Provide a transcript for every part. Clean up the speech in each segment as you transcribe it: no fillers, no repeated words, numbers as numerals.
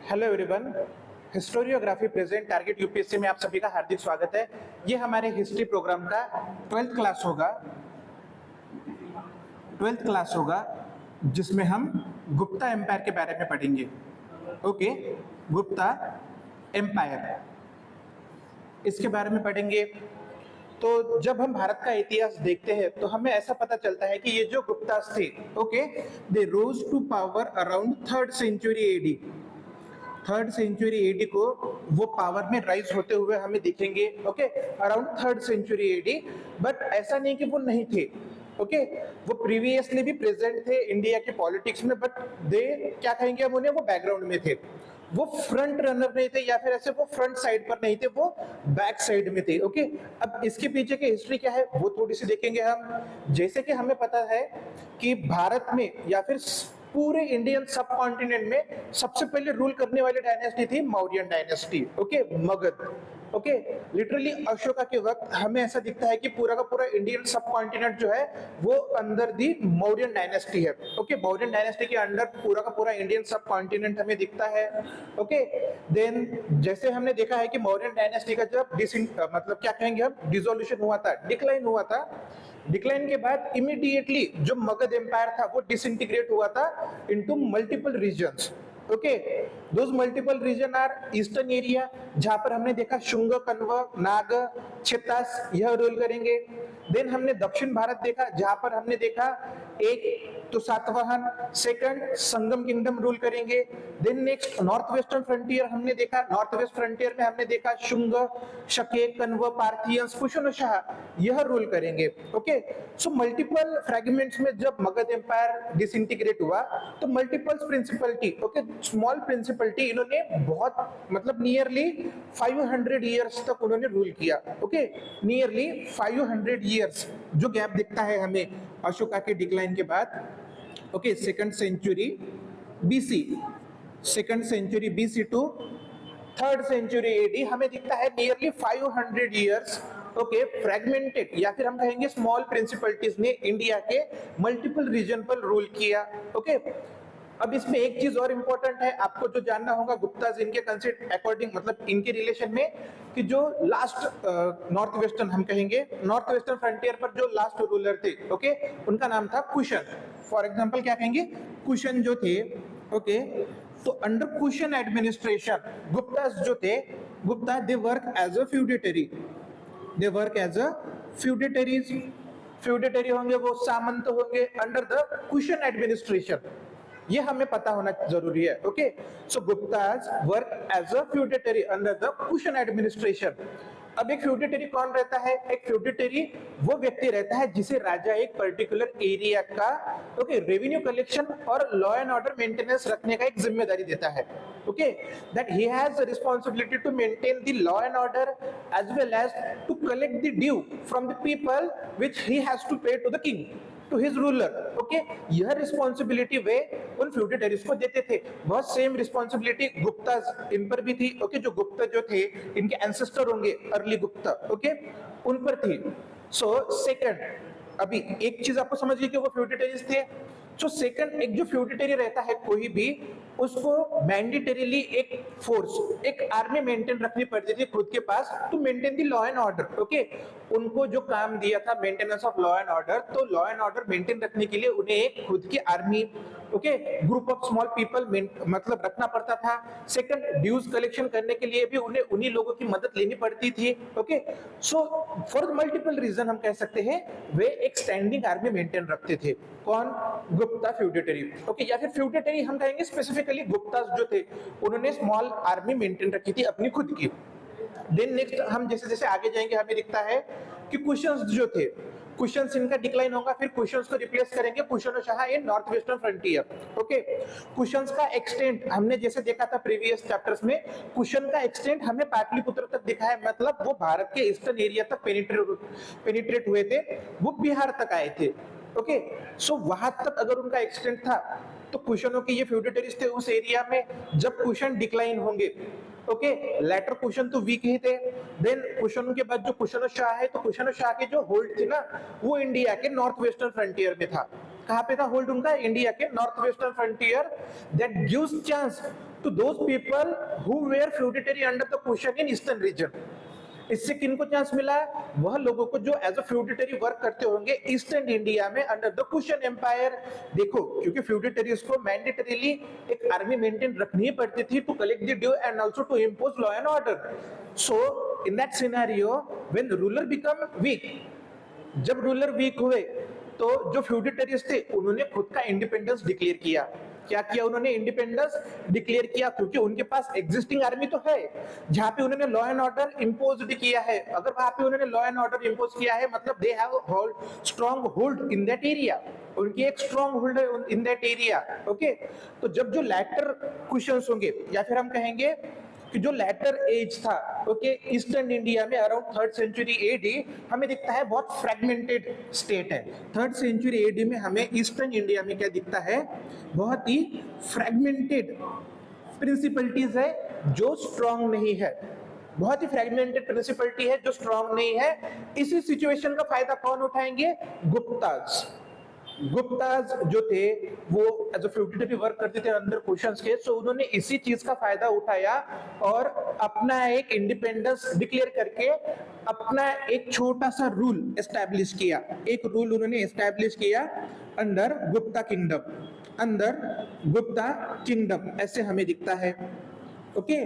Hello everyone, historiography present target UPSC में आप सभी का हार्दिक स्वागत है। ये हमारे हिस्ट्री प्रोग्राम का 12th क्लास होगा जिसमें हम गुप्ता एम्पायर के बारे में पढ़ेंगे। ओके, गुप्ता एम्पायर इसके बारे में पढ़ेंगे। तो जब हम भारत का इतिहास देखते हैं तो हमें ऐसा पता चलता है कि ये जो गुप्तास थे, okay, they rose to power around 3rd century AD. 3rd century AD को वो पावर में राइज होते हुए हमें दिखेंगे, okay, around 3rd century AD. But ऐसा नहीं कि वो नहीं थे, ओके, वो प्रीवियसली भी प्रेजेंट थे इंडिया के पॉलिटिक्स में, बट दे क्या कहेंगे हम उन्हें, वो बैकग्राउंड में थे। वो फ्रंट रनर नहीं थे, या फिर ऐसे वो फ्रंट साइड पर नहीं थे, वो बैक साइड में थे। ओके, अब इसके पीछे की हिस्ट्री क्या है वो थोड़ी सी देखेंगे हम। जैसे कि हमें पता है कि भारत में या फिर पूरे इंडियन सब कॉन्टिनेंट में सबसे पहले रूल करने वाली डायनेस्टी थी Mauryan dynasty, okay, Magadh. Okay, literally Ashoka के वक्त हमें ऐसा दिखता है कि पूरा का पूरा इंडियन सब कॉन्टिनेंट जो है वो अंदर दी मौर्यन डायनेस्टी है। ओके, मौर्यन डायनेस्टी के अंडर पूरा का पूरा इंडियन सब कॉन्टिनेंट हमें दिखता है। ओके, देन जैसे हमने देखा है कि मौर्यन डायनेस्टी का जब मतलब क्या कहेंगे हम, डिसोल्यूशन हुआ था, डिक्लाइन हुआ था, डिक्लाइन के बाद इमीडिएटली जो मगध एम्पायर था वो डिसइंटीग्रेट हुआ था into multiple regions. Okay, those multiple region are eastern area, जहां पर हमने देखा शुंग, कण्व, नाग, क्षेतास यह रूल करेंगे। देन हमने दक्षिण भारत देखा, जहां पर हमने देखा एक तो Satavahana, second Sangam kingdom rule करेंगे। Then next north western frontier हमने देखा, नॉर्थ वेस्ट फ्रंटियर में हमने देखा शुंग, शके, कण्व, पार्थियंस, कुशन-शाह यह रूल करेंगे। ओके, सो मल्टीपल फ्रैगमेंट्स में जब मगध एम्पायर डिसइंटीग्रेट हुआ तो multiple principality, okay, small principality इन्होंने बहुत मतलब नियरली 500 ईयर्स तक उन्होंने रूल किया। ओके, नियरली 500 ईयर्स जो गैप दिखता है हमें अशोका के डिक्लाइन के बाद। Okay, second century BC to 3rd century AD हमें दिखता है नियरली 500 ईयर्स। ओके, फ्रैगमेंटेड या फिर हम कहेंगे स्मॉल प्रिंसिपलिटीज ने इंडिया के मल्टीपल रीजन पर रूल किया। ओके, अब इसमें एक चीज और इंपॉर्टेंट है आपको जो जानना होगा गुप्ताज इनके कंसेप्ट अकॉर्डिंग, मतलब इनके रिलेशन में, कि जो लास्ट नॉर्थ वेस्टर्न हम कहेंगे, नॉर्थ वेस्टर्न फ्रंटियर पर जो लास्ट रूलर थे, ओके, उनका नाम था कुशन। फॉर एग्जांपल क्या कहेंगे, कुशन जो थे, ओके, तो अंडर कुशन एडमिनिस्ट्रेशन गुप्ताज जो थे, Gupta they work as a feudatory, they work as a feudatories. Feudatory होंगे वो सामंत होंगे अंडर द कुशन एडमिनिस्ट्रेशन, ये हमें पता होना जरूरी है। Okay, so Guptas work as a feudatory under the Kushan administration. अब एक फ्यूडेटरी कौन रहता है, एक फ्यूडेटरी वो व्यक्ति रहता है जिसे राजा एक पर्टिकुलर एरिया का, ओके, रेवेन्यू कलेक्शन और लॉ एंड ऑर्डर मेंटेनेंस रखने का एक जिम्मेदारी देता है। Okay, that he has responsibility to maintain the law and order as well as to collect the due from the people which he has to pay to the king, to his ruler. Okay, यह responsibility वे उन feudatories को देते थे। वह same responsibility Gupta इन पर भी थी। ओके, जो गुप्ता जो थे इनके एंसेस्टर होंगे अर्ली गुप्ता, ओके, उन पर थी। सो सेकंड, अभी एक चीज आपको समझ गई कि वो फ्यूडेटरीज थे। सो सेकंड, एक जो फ्यूडेटरी रहता है कोई भी, उसको मैंडेटरीली एक फोर्स, एक आर्मी मेंटेन रखनी पड़ती थी खुद के पास to maintain the law and order. Okay, उनको जो काम दिया था maintenance of law and order, तो लॉ एंड ऑर्डर मेंटेन रखने के लिए उन्हें एक खुद की army, okay, group of small people मतलब रखना पड़ता था। सेकंड, ड्यूज कलेक्शन करने के लिए भी उन्हें उन्हीं लोगों की मदद लेनी पड़ती थी। Okay, so for multiple region हम कह सकते हैं वे एक स्टैंडिंग आर्मी मेंटेन रखते थे। कौन, गुप्ता फ्यूडेटरी। ओके, या फिर फ्यूडेटरी हम कहेंगे स्पेसिफिकली गुप्ता जो थे उन्होंने स्मॉल आर्मी मेंटेन रखी थी अपनी खुद की। देन नेक्स्ट हम जैसे जैसे आगे जाएंगे हमें दिखता है कि कुशन्स जो थे, कुशन्स इनका डिक्लाइन होगा, फिर कुशन्स को रिप्लेस करेंगे Kushanshah in north western frontier. Okay, Kushans का एक्सटेंट हमने जैसे देखा था प्रीवियस चैप्टर्स में, कुशन का एक्सटेंट हमें पाटलिपुत्र तक दिखा है, मतलब वो भारत के ईस्टर्न एरिया तक पेनिट्रेट हुए थे, वो बिहार तक आए थे। ओके, सो वहां तक अगर उनका एक्सटेंट था तो कुशनों के ये फ्यूडेटरीज थे उस एरिया में। जब कुशन डिक्लाइन होंगे, ओके, लेटर कुशन तो वीक ही थे। देन कुशन के बाद जो कुशन-शाह है, तो कुशन-शाह के जो होल्ड थी ना वो इंडिया के नॉर्थ वेस्टर्न फ्रंटियर में था। कहां पे था होल्ड उनका, इंडिया के north western frontier. That gives chance to those people who were feudatory under the Kushan in eastern region. इससे किनको चांस मिला? वह लोगों को जो एज अ फ्यूडिटरी वर्क करते होंगे ईस्टर्न इंडिया में अंडर द कुशन एम्पायर। देखो, क्योंकि फ्यूडिटरीज को मैंडेटरीली एक आर्मी मेंटेन रखनी पड़ती थी to collect the due and also to impose law and order. So in that scenario when ruler become weak, जब रूलर वीक हुए तो जो फ्यूडिटरीज थे उन्होंने खुद का इंडिपेंडेंस डिक्लेयर किया। क्या किया उन्होंने? इंडिपेंडेंस डिक्लेयर किया, क्योंकि उनके पास एग्जिस्टिंग आर्मी तो है जहां पे उन्होंने लॉ एंड ऑर्डर इंपोज किया है। अगर वहां पे उन्होंने लॉ एंड ऑर्डर इंपोज किया है मतलब they have hold strong hold in that area, उनकी एक स्ट्रांग होल्ड है इन दैट एरिया। ओके, तो जब जो लैटर क्वेश्चंस होंगे या फिर हम कहेंगे कि जो लेटर एज था, ओके, ईस्टर्न इंडिया में अराउंड 3rd सेंचुरी एडी हमें दिखता है बहुत फ्रैगमेंटेड स्टेट है। 3rd सेंचुरी एडी में हमें ईस्टर्न इंडिया में क्या दिखता है? बहुत ही फ्रैगमेंटेड प्रिंसिपलिटीज है जो स्ट्रांग नहीं है, बहुत ही फ्रैगमेंटेड प्रिंसिपलिटी है जो स्ट्रांग नहीं है। इसी सिचुएशन का फायदा कौन उठाएंगे? गुप्ताज। गुप्ताज जो थे वो एज अ फ्यूडिटरी वर्क करते थे अंदर क्वेश्चंस के, सो उन्होंने इसी चीज का फायदा उठाया और अपना एक इंडिपेंडेंस डिक्लेयर करके अपना एक छोटा सा रूल एस्टैब्लिश किया। एक रूल उन्होंने एस्टैब्लिश किया अंडर गुप्ता किंगडम, अंदर गुप्ता किंगडम ऐसे हमें दिखता है। Okay,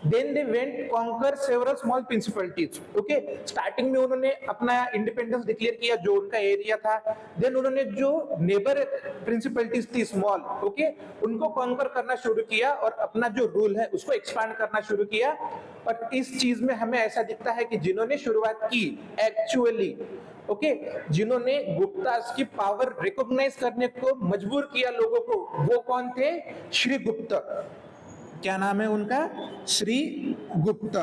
then they went conquer several small principalities. Okay, starting में उन्होंने अपना इंडिपेंडेंस डिक्लेयर किया जो उनका एरिया था। देन उन्होंने जो नेबर प्रिंसिपलिटीज थी स्मॉल, ओके, उनको कॉन्कर करना शुरू किया और अपना जो रूल है उसको एक्सपांड करना शुरू किया। और इस चीज में हमें ऐसा दिखता है कि जिन्होंने शुरुआत की एक्चुअली, ओके, जिन्होंने गुप्तास की पावर रिकॉग्नाइज करने को मजबूर किया लोगों को, वो कौन थे? श्री गुप्ता। क्या नाम है उनका? Shri Gupta.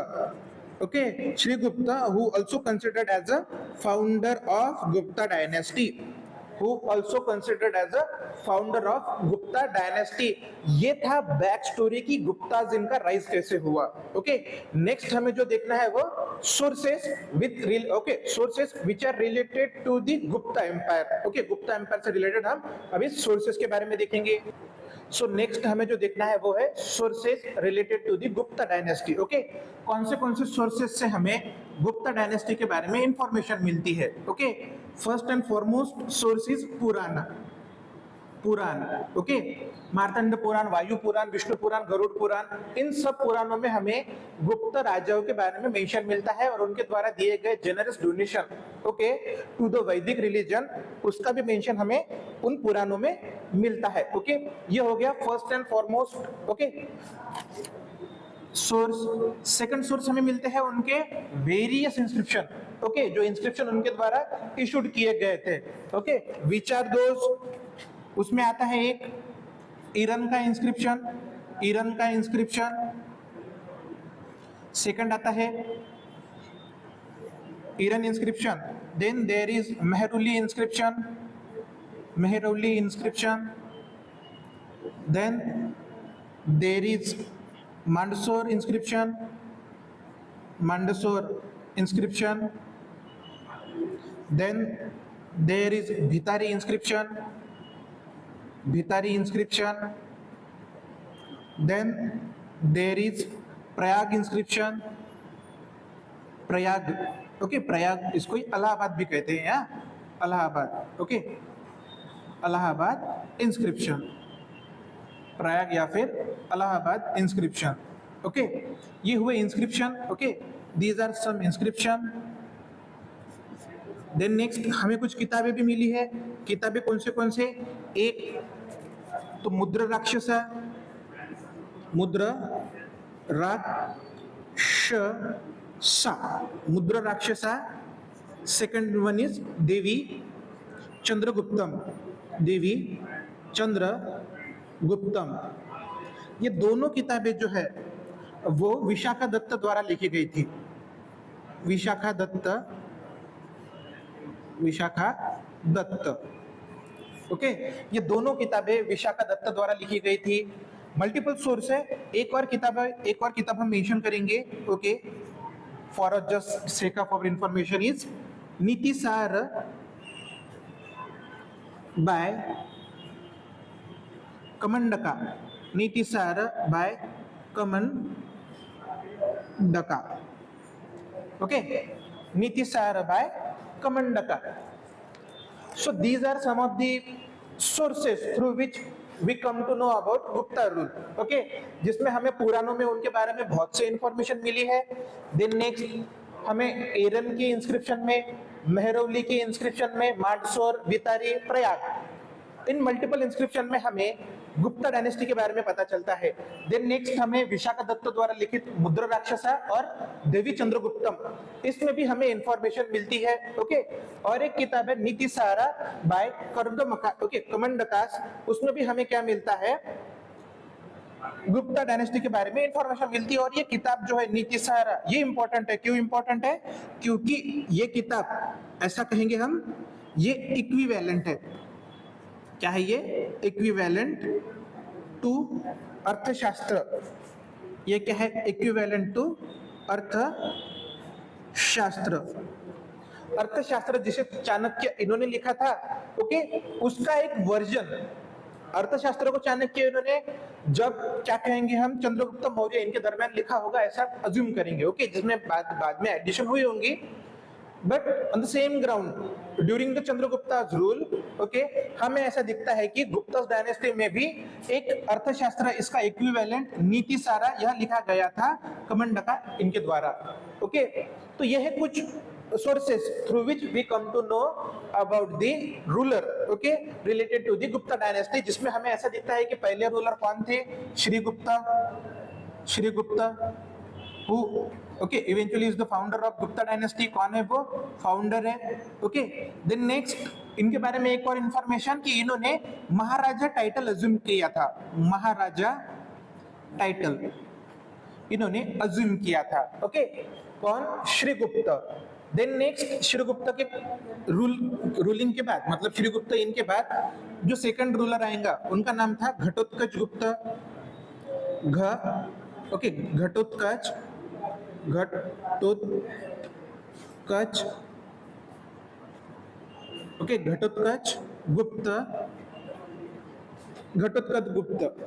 Okay, Shri Gupta who also considered as a founder of Gupta dynasty, who also considered as a founder of Gupta dynasty. ये था बैक स्टोरी की गुप्ताज इनका राइज कैसे हुआ। ओके, नेक्स्ट हमें जो देखना है वो sources with okay sources which are related to the Gupta empire. Okay, Gupta empire से रिलेटेड हम अभी सोर्सेस के बारे में देखेंगे। सो नेक्स्ट हमें जो देखना है वो है sources related to the Gupta dynasty. Okay, कौन से सोर्सेस से हमें गुप्ता डायनेस्टी के बारे में इंफॉर्मेशन मिलती है? Okay, first and foremost source is Purana. Purana, okay, Martand Purana, Vayu Purana, Vishnu पुराण, गरुड़ पुराण, इन सब पुराणों में हमें गुप्त राजाओं के बारे में मेंशन मिलता है और उनके द्वारा दिए गए generous donation, okay, to the Vedic religion, उसका भी मेंशन हमें उन पुराणों में मिलता है। ओके, ये हो गया first and foremost. Okay, source. Second source हमें मिलते हैं उनके वेरियस इंस्क्रिप्शन, ओके, जो इंस्क्रिप्शन उनके द्वारा इशूड किए गए थे। Okay, which are those? उसमें आता है एक ईरान का इंस्क्रिप्शन, ईरान का इंस्क्रिप्शन। सेकंड आता है Eran inscription. Then there is Mehrauli inscription, Mehrauli inscription. Then there is Mandsaur inscription, Mandsaur inscription. Then there is Bhitari inscription, Bhitari inscription. Then there is Prayag inscription, Prayag, okay, Prayag इसको इलाहाबाद भी कहते हैं, या इलाहाबाद, ओके, इलाहाबाद इंस्क्रिप्शन, प्रयाग या फिर इलाहाबाद इंस्क्रिप्शन। ओके, ये हुए inscription. Okay, these are some inscription. Then next हमें कुछ किताबें भी मिली है। किताबें कौन से? एक तो मुद्रा राक्षसा, मुद्रा राक्षसा, मुद्रा राक्षसा। सेकंड वन इज देवी चंद्रगुप्तम, देवी चंद्रगुप्तम। ये दोनों किताबें जो है वो विशाखा दत्त द्वारा लिखी गई थी। विशाखा दत्त, विशाखा दत्त। ओके, ये दोनों किताबें विशाखा दत्त द्वारा लिखी गई थी। मल्टीपल सोर्स है। एक और किताब हम मेंशन करेंगे, okay, for just sake of our information is Nitisara by Kamandaka, Nitisara by Kamandaka. Okay, Nitisara by Kamandaka. So these are some of the sources through which we come to know about Gupta rule. Okay, जिसमें हमें पुराणों में उनके बारे में बहुत से information मिली है. Then next हमें एरन की इंस्क्रिप्शन में, मेहरौली की इंस्क्रिप्शन में, मांडसौर, वितारी, प्रयाग, इन मल्टीपल इंस्क्रिप्शन में हमें गुप्ता डायनेस्टी के बारे में पता चलता है. देन नेक्स्ट हमें विशाखा दत्त द्वारा लिखित मुद्रा राक्षसा और देवी चंद्रगुप्तम, इसमें भी हमें इंफॉर्मेशन मिलती है. ओके, और एक किताब है नीतिसारा बाय कमंडकास, उसमें भी हमें क्या मिलता है, गुप्ता डायनेस्टी के बारे में इंफॉर्मेशन मिलती है. और ये किताब जो है नीतिसारा, ये इंपॉर्टेंट है. क्यों इंपॉर्टेंट है? क्योंकि ये किताब, ऐसा कहेंगे हम, ये इक्विवेलेंट है. क्या है ये? इक्विवेलेंट टू अर्थशास्त्र. ये क्या है? इक्विवेलेंट टू अर्थशास्त्र. अर्थशास्त्र जिसे चाणक्य इन्होंने लिखा था, ओके, उसका एक वर्जन. अर्थशास्त्र को चाणक्य इन्होंने जब, क्या कहेंगे हम, चंद्रगुप्त मौर्य इनके दरमियान लिखा होगा, ऐसा अज्यूम करेंगे. ओके, जिसमें बाद में एडिशन हुई होंगी. But on the same ground during the चंद्रगुप्ता's रूल, ओके, हमें ऐसा दिखता है कि गुप्ता डायनेस्टी में भी एक अर्थशास्त्र, इसका इक्विवेलेंट नीतिसारा, यह लिखा गया था कमंडका इनके द्वारा. ओके, तो यह है कुछ sources through which we come to know about the ruler, okay, related to the Gupta dynasty, जिसमें हमें ऐसा दिखता है कि पहले रूलर कौन थे? श्रीगुप्ता. who, okay, eventually is the founder of Gupta dynasty. कौन है वो? फाउंडर है. ओके, देन नेक्स्ट इनके बारे में एक और इंफॉर्मेशन कि इन्होंने महाराजा टाइटल अज्यूम किया था. महाराजा टाइटल इन्होंने अज्यूम किया था. ओके, कौन? श्रीगुप्त. देन नेक्स्ट श्रीगुप्त के रूलिंग के बाद, मतलब श्रीगुप्त इनके बाद जो सेकंड रूलर आएगा उनका नाम था घटोत्कच गुप्त. ओके, घटोत्कच ओके, घटोत्कच गुप्त.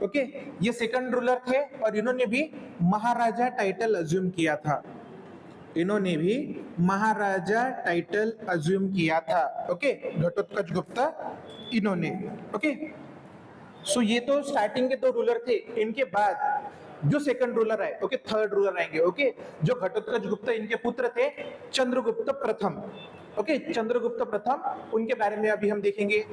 ओके, ये सेकंड रूलर थे और इन्होंने भी महाराजा टाइटल अज्यूम किया था. ओके, घटोत्कच गुप्ता इन्होंने. ओके, सो ये तो स्टार्टिंग के दो रूलर थे. इनके बाद जो सेकंड रूलर आए, ओके, थर्ड रूलर आएंगे. ओके, जो घटोत्कच गुप्ता इनके पुत्र थे चंद्रगुप्त प्रथम. ओके, चंद्रगुप्त प्रथम, उनके बारे में अभी हम देखेंगे.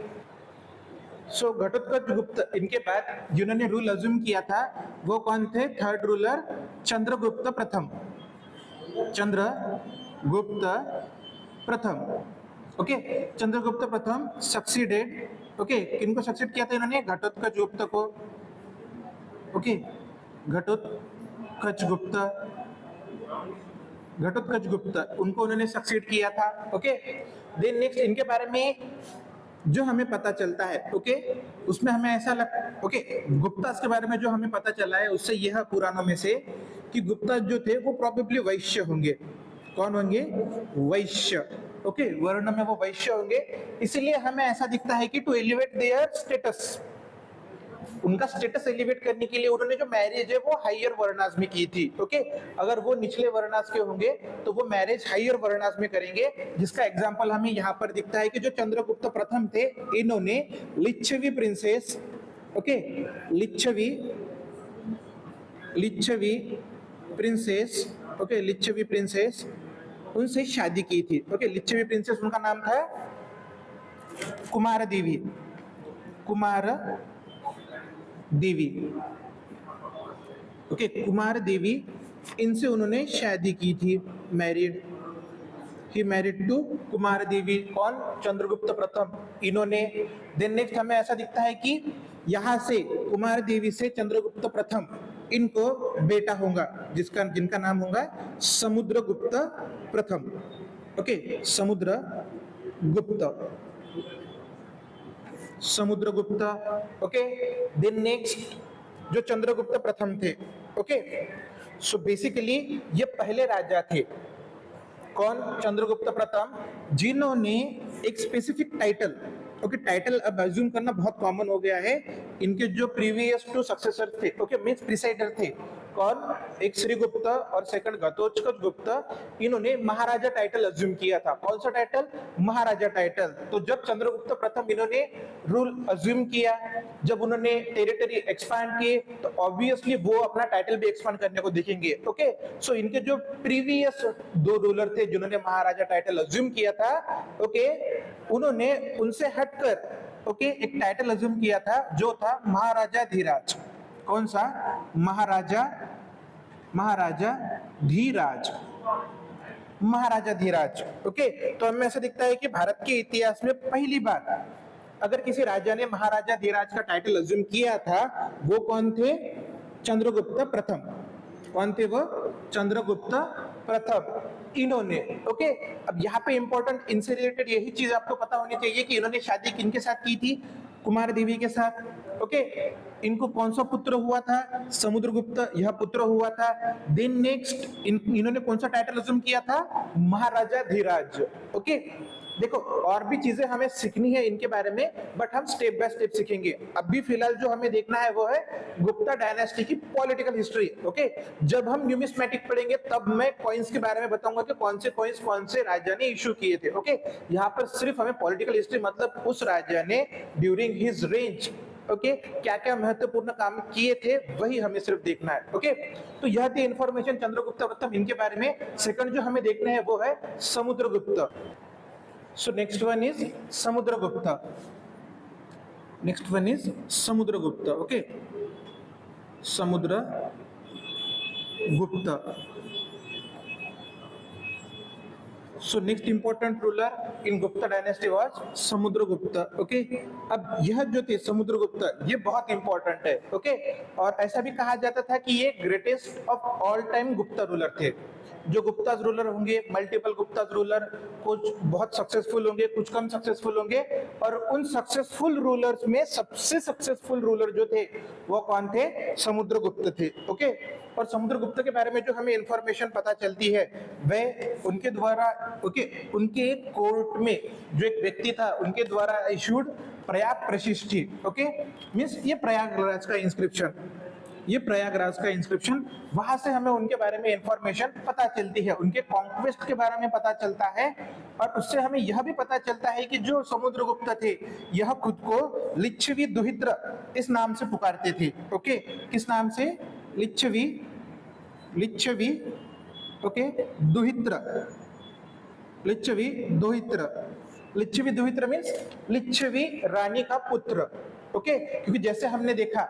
सो घटोत्कच गुप्त इनके बाद जिन्होंने रूल अज्यूम किया था वो कौन थे? थर्ड रूलर चंद्रगुप्त प्रथम. ओके, चंद्रगुप्त प्रथम सक्सीडेड. ओके, किनको सक्सीड किया था इन्होंने? घटोत्कच गुप्त को. ओके, घटोत्कच गुप्त उनको उन्होंने सक्सीड किया था. ओके, देन नेक्स्ट इनके बारे में जो हमें पता चलता है, ओके, उसमें हमें ऐसा ओके, गुप्तास के बारे में जो हमें पता चला है उससे यह पुराणों में से कि गुप्ता जो थे वो प्रोबेबली वैश्य होंगे. कौन होंगे? वैश्य. ओके, वर्ण में वो वैश्य होंगे. इसलिए हमें ऐसा दिखता है कि टू एलिवेट देयर स्टेटस, उनका स्टेटस एलिवेट करने के लिए उन्होंने जो मैरिज है वो हायर वर्णास में की थी. ओके, अगर वो निचले वर्णास के होंगे तो वो मैरिज हायर वर्णास में करेंगे, जिसका एग्जांपल हमें यहाँ पर दिखता है कि जो चंद्रगुप्त प्रथम थे इन्होंने Licchavi princess, okay, Licchavi princess उनसे शादी की थी. ओके, लिच्छवी प्रिंसेस, उनका नाम था कुमार देवी. ओके, कुमार देवी, इनसे उन्होंने शादी की थी. ही मैरिड टू कुमार देवी. कौन? चंद्रगुप्त प्रथम इन्होंने. देन नेक्स्ट हमें ऐसा दिखता है कि यहाँ से कुमार देवी से चंद्रगुप्त प्रथम इनको बेटा होगा जिनका नाम होगा समुद्रगुप्त प्रथम. Okay, Samudragupta. Okay, then next जो चंद्रगुप्त प्रथम थे. ओके, सो बेसिकली ये पहले राजा थे. कौन? चंद्रगुप्त प्रथम, जिन्होंने एक स्पेसिफिक टाइटल ओके टाइटल अब अज्यूम करना बहुत कॉमन हो गया है। इनके जो प्रीवियस टू सक्सेसर थे, ओके मींस प्रिसाइडर थे, कौन, एक श्रीगुप्त और सेकंड घटोत्कच गुप्त, इन्होंने महाराजा टाइटल अज्यूम किया था। कौन सा टाइटल, महाराजा टाइटल। तो जब चंद्रगुप्त प्रथम इन्होंने रूल अज्यूम किया, जब उन्होंने टेरिटरी एक्सपांड किए, तो ऑब्वियसली वो अपना टाइटल भी एक्सपांड करने को देखेंगे। ओके सो इनके जो प्रीवियस दो रूलर थे जिन्होंने महाराजा टाइटल अज्यूम किया था, ओके उन्होंने उनसे हटकर ओके एक टाइटल अज्यूम किया था जो था महाराजा धीराज। कौन सा, महाराजा धीराज, महाराजा धीराज। ओके तो हमें ऐसा दिखता है कि भारत के इतिहास में पहली बार अगर किसी राजा ने महाराजा धीराज का टाइटल अज्यूम किया था, वो कौन थे, चंद्रगुप्त प्रथम। कौन थे वो, चंद्रगुप्त प्रथम इन्होंने। ओके अब यहाँ पे इंपॉर्टेंट इनसे रिलेटेड यही चीज आपको पता होनी चाहिए कि इन्होंने शादी किनके साथ की थी, कुमार देवी के साथ। ओके इनको कौन सा पुत्र हुआ था, समुद्रगुप्त, यह पुत्र हुआ था। देन नेक्स्ट इन्होंने कौन सा टाइटल अज्यूम किया था, महाराजा धीराज। ओके देखो और भी चीजें हमें सीखनी है इनके बारे में, बट हम स्टेप बाय स्टेप सीखेंगे। अभी फिलहाल जो हमें देखना है वो है गुप्ता डायनेस्टी की पॉलिटिकल हिस्ट्री। ओके जब हम न्यूमिस्मेटिक पढ़ेंगे तब मैं कॉइन्स के बारे में बताऊंगा कि कौन से कॉइन्स कौन से राजा ने इशू किए थे। ओके यहाँ पर सिर्फ हमें पॉलिटिकल हिस्ट्री मतलब उस राजा ने ड्यूरिंग हिज रेंज ओके क्या क्या महत्वपूर्ण काम किए थे वही हमें सिर्फ देखना है। ओके तो यह थी इंफॉर्मेशन चंद्रगुप्त प्रथम इनके बारे में। सेकंड जो हमें देखना है वो है Samudragupta. So next one is Samudragupta. Next one is Samudragupta. Okay, Samudragupta. So next important ruler in Gupta dynasty was Samudragupta. Okay, अब यह जो थे समुद्रगुप्त ये बहुत इंपॉर्टेंट है। ओके और ऐसा भी कहा जाता था कि ये greatest of all time Gupta ruler थे। जो गुप्ताज रूलर होंगे, मल्टीपल गुप्ताज रूलर, कुछ बहुत सक्सेसफुल होंगे, कुछ कम सक्सेसफुल होंगे, और उन सक्सेसफुल रूलर्स में सबसे सक्सेसफुल रूलर जो थे वो कौन थे, समुद्रगुप्त थे। ओके और समुद्रगुप्त के बारे में जो हमें इंफॉर्मेशन पता चलती है वह उनके द्वारा उनके कोर्ट में जो एक व्यक्ति था उनके द्वारा issued Prayag Prashasti. Okay means ये प्रयागराज का इंस्क्रिप्शन, ये प्रयागराज का इंस्क्रिप्शन, वहां से हमें उनके बारे में इंफॉर्मेशन पता चलती है, उनके कॉन्क्वेस्ट के बारे में पता चलता है। और उससे हमें यह भी पता चलता है कि जो समुद्रगुप्त थे यह खुद को लिच्छवी दुहित्र इस नाम से पुकारते थे। ओके किस नाम से, लिच्छवी ओके दुहित्र, लिच्छवी दुहित्र मीन्स लिच्छवी रानी का पुत्र। ओके क्योंकि जैसे हमने देखा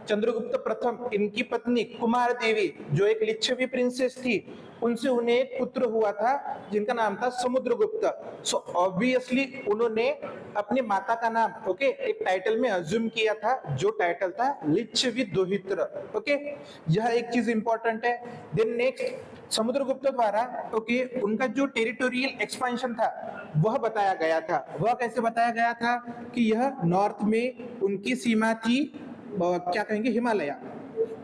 चंद्रगुप्त प्रथम इनकी पत्नी कुमार देवी जो एक लिच्छवी प्रिंसेस थी, उनसे उन्हें एक पुत्र हुआ था जिनका नाम था समुद्रगुप्त। सो ऑब्वियसली उन्होंने अपनी माता का नाम ओके एक टाइटल में अज्यूम किया था जो टाइटल था लिच्छवी दुहित्र। ओके यह एक चीज इंपॉर्टेंट है। देन नेक्स्ट समुद्रगुप्त द्वारा ओके उनका जो टेरिटोरियल एक्सपेंशन था वह बताया गया था। वह कैसे बताया गया था कि यह नॉर्थ में उनकी सीमा थी, क्या कहेंगे, हिमालय।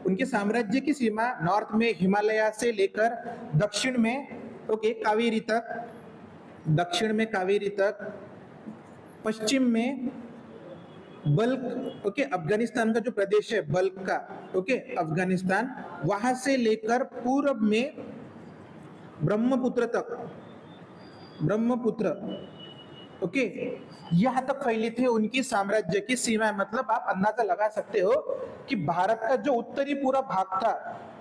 उनके साम्राज्य की सीमा नॉर्थ में हिमालय से लेकर दक्षिण में ओके कावेरी तक, दक्षिण में कावेरी तक, पश्चिम में बल्क ओके अफगानिस्तान का जो प्रदेश है बल्क का ओके अफगानिस्तान, वहां से लेकर पूर्व में ब्रह्मपुत्र तक, ब्रह्मपुत्र ओके यहां तक फैली थी उनकी साम्राज्य की सीमा। मतलब आप अंदाजा लगा सकते हो कि भारत का जो उत्तरी पूरा भाग था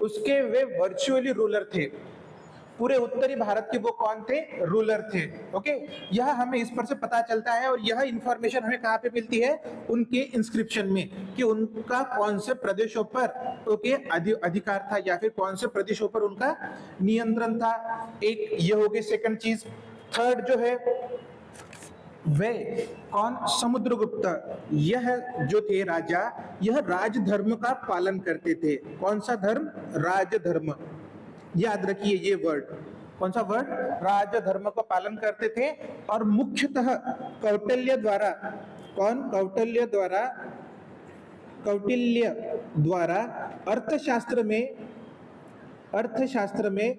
उसके वे वर्चुअली रूलर थे। पूरे उत्तरी भारत के वो कौन थे, रूलर थे। ओके यह हमें इस पर से पता चलता है। और यह इंफॉर्मेशन हमें कहाँ पे मिलती है, उनके इंस्क्रिप्शन में, कि उनका कौन से प्रदेशों पर ओके अधिकार था या फिर कौन से प्रदेशों पर उनका नियंत्रण था। एक ये हो गई सेकंड चीज। थर्ड जो है वे कौन, समुद्रगुप्त, यह जो थे राजा यह राजधर्म का पालन करते थे। कौन सा धर्म, राजधर्म, याद रखिए ये वर्ड, कौन सा वर्ड, राजधर्म का पालन करते थे। और मुख्यतः कौटिल्य द्वारा, कौन, कौटिल्य द्वारा अर्थशास्त्र में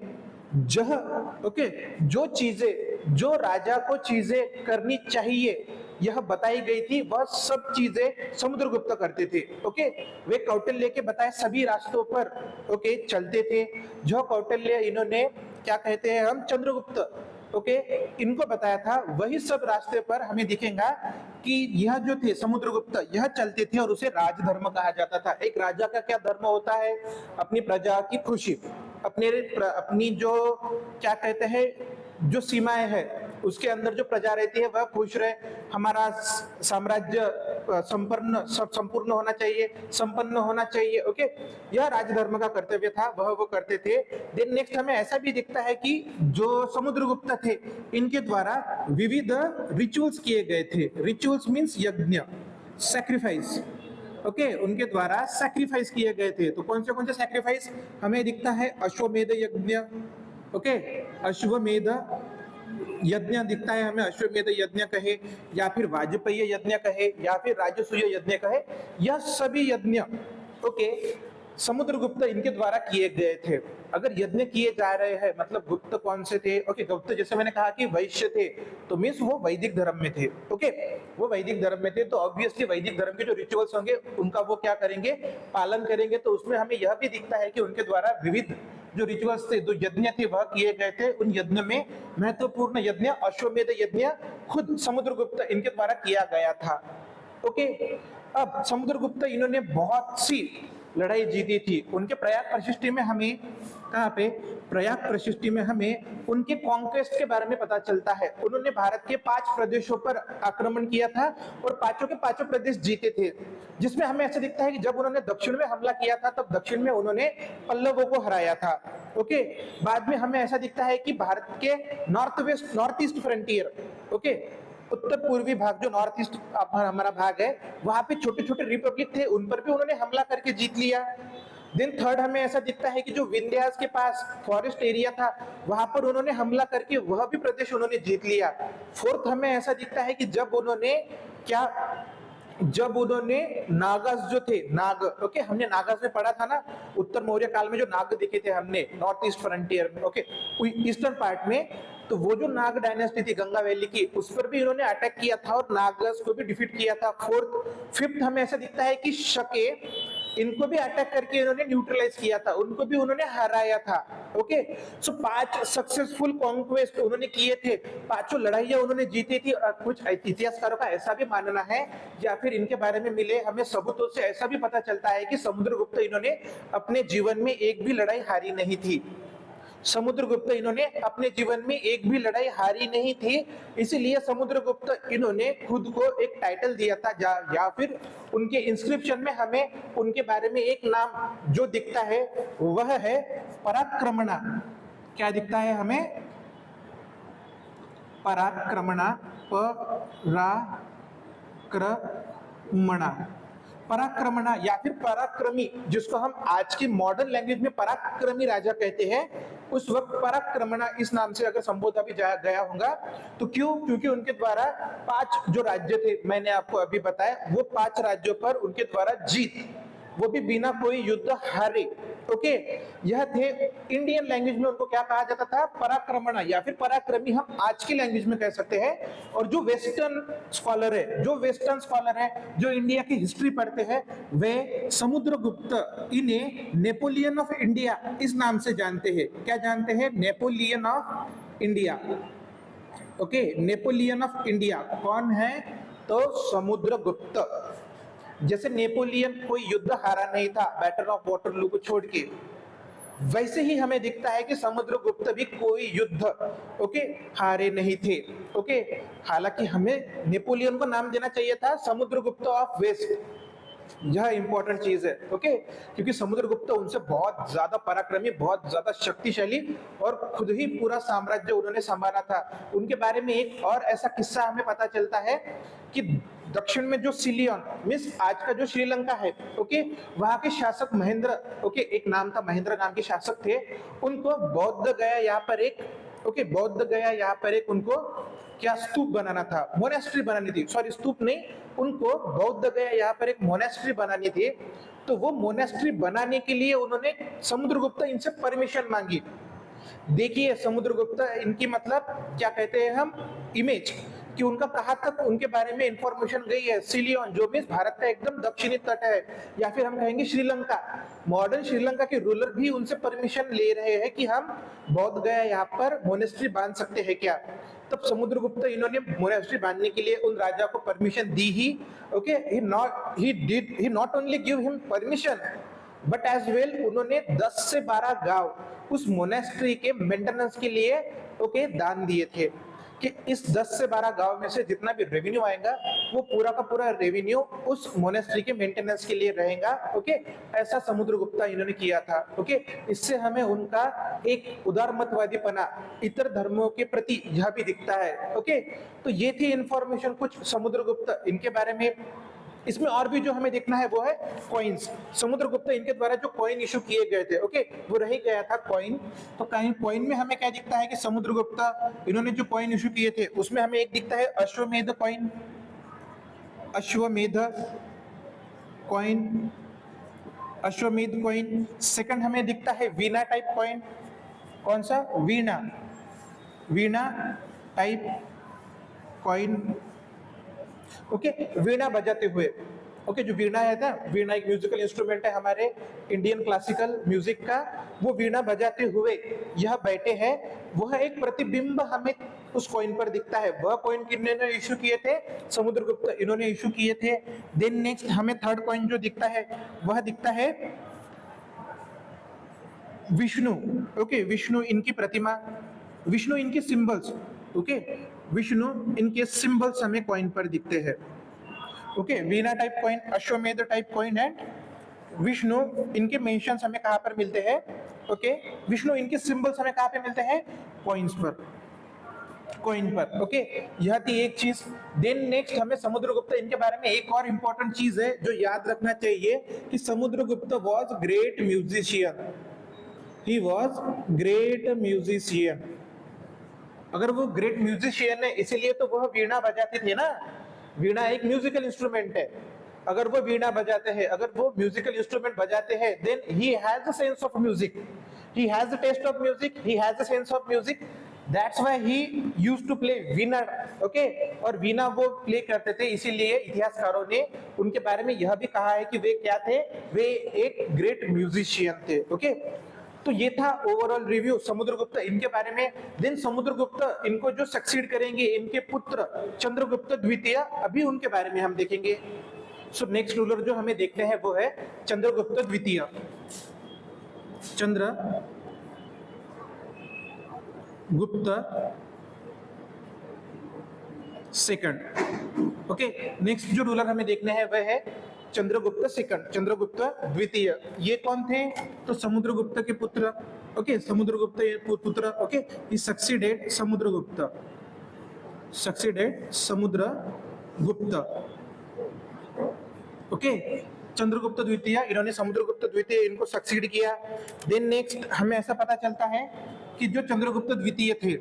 जो चीजें, जो राजा को चीजें करनी चाहिए यह बताई गई थी, वह सब चीजें समुद्रगुप्त करते थे। ओके, वे कौटिल्य के बताए सभी रास्तों पर ओके चलते थे। जो कौटिल्य इन्होंने क्या कहते हैं हम चंद्रगुप्त ओके इनको बताया था, वही सब रास्ते पर हमें दिखेगा कि यह जो थे समुद्रगुप्त यह चलते थे, और उसे राजधर्म कहा जाता था। एक राजा का क्या धर्म होता है? अपनी प्रजा की खुशी, अपनी जो क्या कहते हैं जो सीमाएं है उसके अंदर जो प्रजा रहती है वह खुश रहे, हमारा साम्राज्य संपूर्ण होना चाहिए, संपन्न होना चाहिए। ओके, यह राजधर्म का कर्तव्य था, वह वो करते थे। देन नेक्स्ट हमें ऐसा भी दिखता है कि जो समुद्रगुप्त थे इनके द्वारा विविध रिचुअल्स किए गए थे। रिचुअल्स मीन्स यज्ञ, सैक्रिफाइस। ओके, उनके द्वारा सैक्रिफाइस किए गए थे। तो कौन से सैक्रिफाइस हमें दिखता है? अश्वमेध यज्ञ। ओके, अश्वमेध यज्ञ दिखता है हमें, अश्वमेध यज्ञ कहे या फिर वाजपेयी यज्ञ कहे या फिर राजसूय यज्ञ कहे, यह सभी यज्ञ ओके समुद्रगुप्त इनके द्वारा किए गए थे। अगर यज्ञ किए जा रहे हैं मतलब गुप्त कौन से थे? ओके, गुप्त जैसे मैंने कहा कि वैश्य थे, तो मीन्स वो वैदिक धर्म में थे। ओके, वो वैदिक धर्म में थे, तो ऑब्वियसली वैदिक धर्म के जो रिचुअल्स होंगे उनका वो क्या करेंगे? पालन करेंगे। तो उसमें हमें यह भी दिखता है कि उनके द्वारा विविध जो रिचुअल्स थे, जो यज्ञ थे वह किए गए थे। उन यज्ञ में महत्वपूर्ण यज्ञ अश्वमेध यज्ञ खुद समुद्रगुप्त इनके द्वारा किया गया था। ओके, अब समुद्रगुप्त इन्होंने बहुत सी लड़ाई जीती थी। उनके प्रयाग प्रशिष्टि में हमें कहाँ पे? प्रयाग प्रशिष्टि में हमें उनके कॉन्क्वेस्ट के बारे में पता चलता है। उन्होंने भारत के 5 प्रदेशों पर आक्रमण किया था और पांचों के पांचों प्रदेश जीते थे, जिसमें हमें ऐसा दिखता है कि जब उन्होंने दक्षिण में हमला किया था तब दक्षिण में उन्होंने पल्लवों को हराया था। ओके, बाद में हमें ऐसा दिखता है कि भारत के नॉर्थ ईस्ट फ्रंटियर ओके उत्तर पूर्वी भाग जो नॉर्थ ईस्ट हमारा भाग है, वहां पे छोटे छोटे रिपब्लिक थे, उन पर भी उन्होंने हमला करके जीत लिया। देन थर्ड हमें ऐसा दिखता है कि जो विंध्यास के पास फॉरेस्ट एरिया था वहां पर उन्होंने हमला करके वह भी प्रदेश उन्होंने जीत लिया। फोर्थ हमें ऐसा दिखता है कि जब उन्होंने नागास जो थे, नाग ओके हमने नागास में पढ़ा था ना, उत्तर मौर्य काल में जो नाग दिखे थे हमने नॉर्थ ईस्ट फ्रंटियर में ओके ईस्टर्न पार्ट में, तो वो जो नाग डायनेस्टी थी गंगा वैली की, उस पर भी इन्होंने अटैक किया था और नागास को भी डिफीट किया था। फिफ्थ हमें ऐसा दिखता है कि शके इनको भी अटैक करके इन्होंने न्यूट्रलाइज किया था, उनको भी उन्होंने हराया था। ओके, सो 5 सक्सेसफुल कॉन्क्वेस्ट उन्होंने किए थे, 5 लड़ाइयां उन्होंने जीती थी। कुछ इतिहासकारों का ऐसा भी मानना है या फिर इनके बारे में मिले हमें सबूतों से ऐसा भी पता चलता है कि समुद्रगुप्त इन्होंने अपने जीवन में एक भी लड़ाई हारी नहीं थी। समुद्रगुप्त इन्होंने अपने जीवन में एक भी लड़ाई हारी नहीं थी, इसीलिए समुद्रगुप्त इन्होंने खुद को एक टाइटल दिया था या फिर उनके इंस्क्रिप्शन में हमें उनके बारे में एक नाम जो दिखता है वह है पराक्रमणा। क्या दिखता है हमें? पराक्रमणा, पराक्रमणा या फिर पराक्रमी, जिसको हम आज की मॉडर्न लैंग्वेज में पराक्रमी राजा कहते हैं, उस वक्त पराक्रमणा इस नाम से अगर संबोधा भी गया होगा तो क्यों? क्योंकि उनके द्वारा 5 जो राज्य थे मैंने आपको अभी बताया, वो 5 राज्यों पर उनके द्वारा जीत, वो भी बिना कोई युद्ध हारे। ओके, यह थे इंडियन लैंग्वेज में उनको क्या कहा जाता था? पराक्रमणा या फिर पराक्रमी हम आज की लैंग्वेज में कह सकते हैं। और जो वेस्टर्न स्कॉलर है जो इंडिया की हिस्ट्री पढ़ते हैं, वे समुद्रगुप्त इन्हें नेपोलियन ऑफ इंडिया इस नाम से जानते हैं। क्या जानते हैं? Napoleon of India. Okay, Napoleon of India कौन है? तो समुद्रगुप्त। जैसे नेपोलियन कोई युद्ध हारा नहीं था बैटल ऑफ वाटरलू को छोड़ के, वैसे ही हमें दिखता है कि समुद्रगुप्त भी कोई युद्ध ओके हारे नहीं थे। ओके, हालांकि हमें नेपोलियन को नाम देना चाहिए था समुद्रगुप्त ऑफ वेस्ट, यह इंपॉर्टेंट चीज है। ओके, क्योंकि समुद्रगुप्त उनसे बहुत ज्यादा पराक्रमी, बहुत ज्यादा शक्तिशाली और खुद ही पूरा साम्राज्य उन्होंने संभाला था। उनके बारे में एक और ऐसा किस्सा हमें पता चलता है कि दक्षिण में जो सिलियन मीन्स आज का जो श्रीलंका है ओके वहां के शासक महेंद्र ओके एक नाम था, महेंद्र नाम के शासक थे, उनको बौद्ध गया यहाँ पर एक उनको क्या स्तूप बनाना था, मोनेस्ट्री बनानी थी, सॉरी स्तूप नहीं, उनको बौद्ध गया यहाँ पर एक मोनेस्ट्री बनानी थी। तो वो मोनेस्ट्री बनाने के लिए उन्होंने समुद्रगुप्त इनसे परमिशन मांगी। देखिए समुद्रगुप्त इनकी मतलब क्या कहते हैं हम इमेज, कि उनका कहाँ तक उनके बारे में इंफॉर्मेशन गई है। सिलियन जो मीन्स भारत का एकदम दक्षिणी तट है, या फिर हम कहेंगे श्रीलंका, मॉडर्न श्रीलंका के रूलर भी उनसे परमिशन ले रहे हैं कि हम बोध गया यहाँ पर मोनेस्ट्री बांध सकते हैं क्या। तब समुद्रगुप्त इन्होंने मोनेस्ट्री बांधने के लिए उन राजा को परमिशन दी ही। Okay, he not only give him permission but as well उन्होंने 10 से 12 गांव उस मोनेस्ट्री के मेंटेनेंस के लिए ओके दान दिए थे, कि इस 10 से 12 गांव में से जितना भी रेवेन्यू आएगा वो पूरा का पूरा रेवेन्यू उस मोनेस्ट्री के मेंटेनेंस के लिए रहेगा। ओके, ऐसा समुद्रगुप्ता इन्होंने किया था। ओके, इससे हमें उनका एक उदारमतवादीपना इतर धर्मों के प्रति यह भी दिखता है। ओके, तो ये थी इंफॉर्मेशन कुछ समुद्रगुप्त इनके बारे में। इसमें और भी जो हमें देखना है वो है कॉइन्स। समुद्रगुप्त इनके द्वारा जो कॉइन इशू किए गए थे, ओके, वो रह गया था कॉइन। तो कॉइन में हमें क्या दिखता है कि समुद्रगुप्त इन्होंने जो कॉइन इशू किए थे उसमें हमें एक दिखता है अश्वमेध कॉइन, अश्वमेध कॉइन, अश्वमेध कॉइन। सेकंड हमें दिखता है वीणा टाइप कॉइन। कौन सा? वीणा, वीणा टाइप कॉइन। ओके, वीणा बजाते हुए। ओके, जो वीणा है ना, वीणा एक म्यूजिकल इंस्ट्रूमेंट है हमारे इंडियन क्लासिकल म्यूजिक का। वो वीणा बजाते हुए यह बैठे हैं, वह एक प्रतिबिंब हमें उस कॉइन पर दिखता है। वह कॉइन किन्होंने इशू किए थे? समुद्रगुप्त इन्होंने इशू किए थे। देन नेक्स्ट हमें थर्ड कॉइन जो दिखता है वह दिखता है विष्णु। ओके, विष्णु इनकी प्रतिमा, विष्णु इनके सिंबल्स। ओके, विष्णु इनके सिंबल्स हमें कॉइन पर दिखते हैं। ओके, वीणा टाइप कॉइन, अश्वमेध टाइप कॉइन एंड विष्णु इनके मेंशंस हमें कहां पर मिलते हैं? ओके, विष्णु इनके सिंबल्स हमें कहां पे मिलते हैं? कॉइन्स पर, कॉइन पर। ओके, यह थी एक चीज। देन नेक्स्ट हमें समुद्रगुप्त इनके बारे में एक और इंपॉर्टेंट चीज है जो याद रखना चाहिए कि Samudragupta was great musician. He was great musician. अगर वो ग्रेट म्यूजिशियन है इसीलिए तो वह वीणा बजाते थे ना। वीणा एक म्यूजिकल इंस्ट्रूमेंट है। अगर वो वीणा बजाते हैं, अगर वो म्यूजिकल इंस्ट्रूमेंट बजाते हैं, then he has a sense of music, he has a taste of music, he has a sense of music. That's why he used to play veena. Okay, और वीणा वो प्ले करते थे, इसीलिए इतिहासकारों ने उनके बारे में यह भी कहा है कि वे क्या थे? वे एक ग्रेट म्यूजिशियन थे। ओके, तो ये था ओवरऑल रिव्यू समुद्रगुप्त इनके बारे में। देन समुद्रगुप्त इनको जो सक्सीड करेंगे इनके पुत्र चंद्रगुप्त द्वितीय, अभी उनके बारे में हम देखेंगे। सो नेक्स्ट रूलर जो हमें देखते हैं वो है चंद्रगुप्त द्वितीय। चंद्रगुप्त सेकंड। ओके, नेक्स्ट जो रूलर हमें देखने हैं वह है चंद्रगुप्त सेकंड, चंद्रगुप्त द्वितीय। ये कौन थे? तो समुद्रगुप्त के पुत्र। ओके, समुद्रगुप्त पुत्र। Okay, he succeeded Samudragupta, succeeded Samudragupta. Okay, Chandragupta द्वितीय, इन्होंने समुद्रगुप्त द्वितीय इनको सक्सीड किया। देन नेक्स्ट हमें ऐसा पता चलता है कि जो चंद्रगुप्त द्वितीय थे,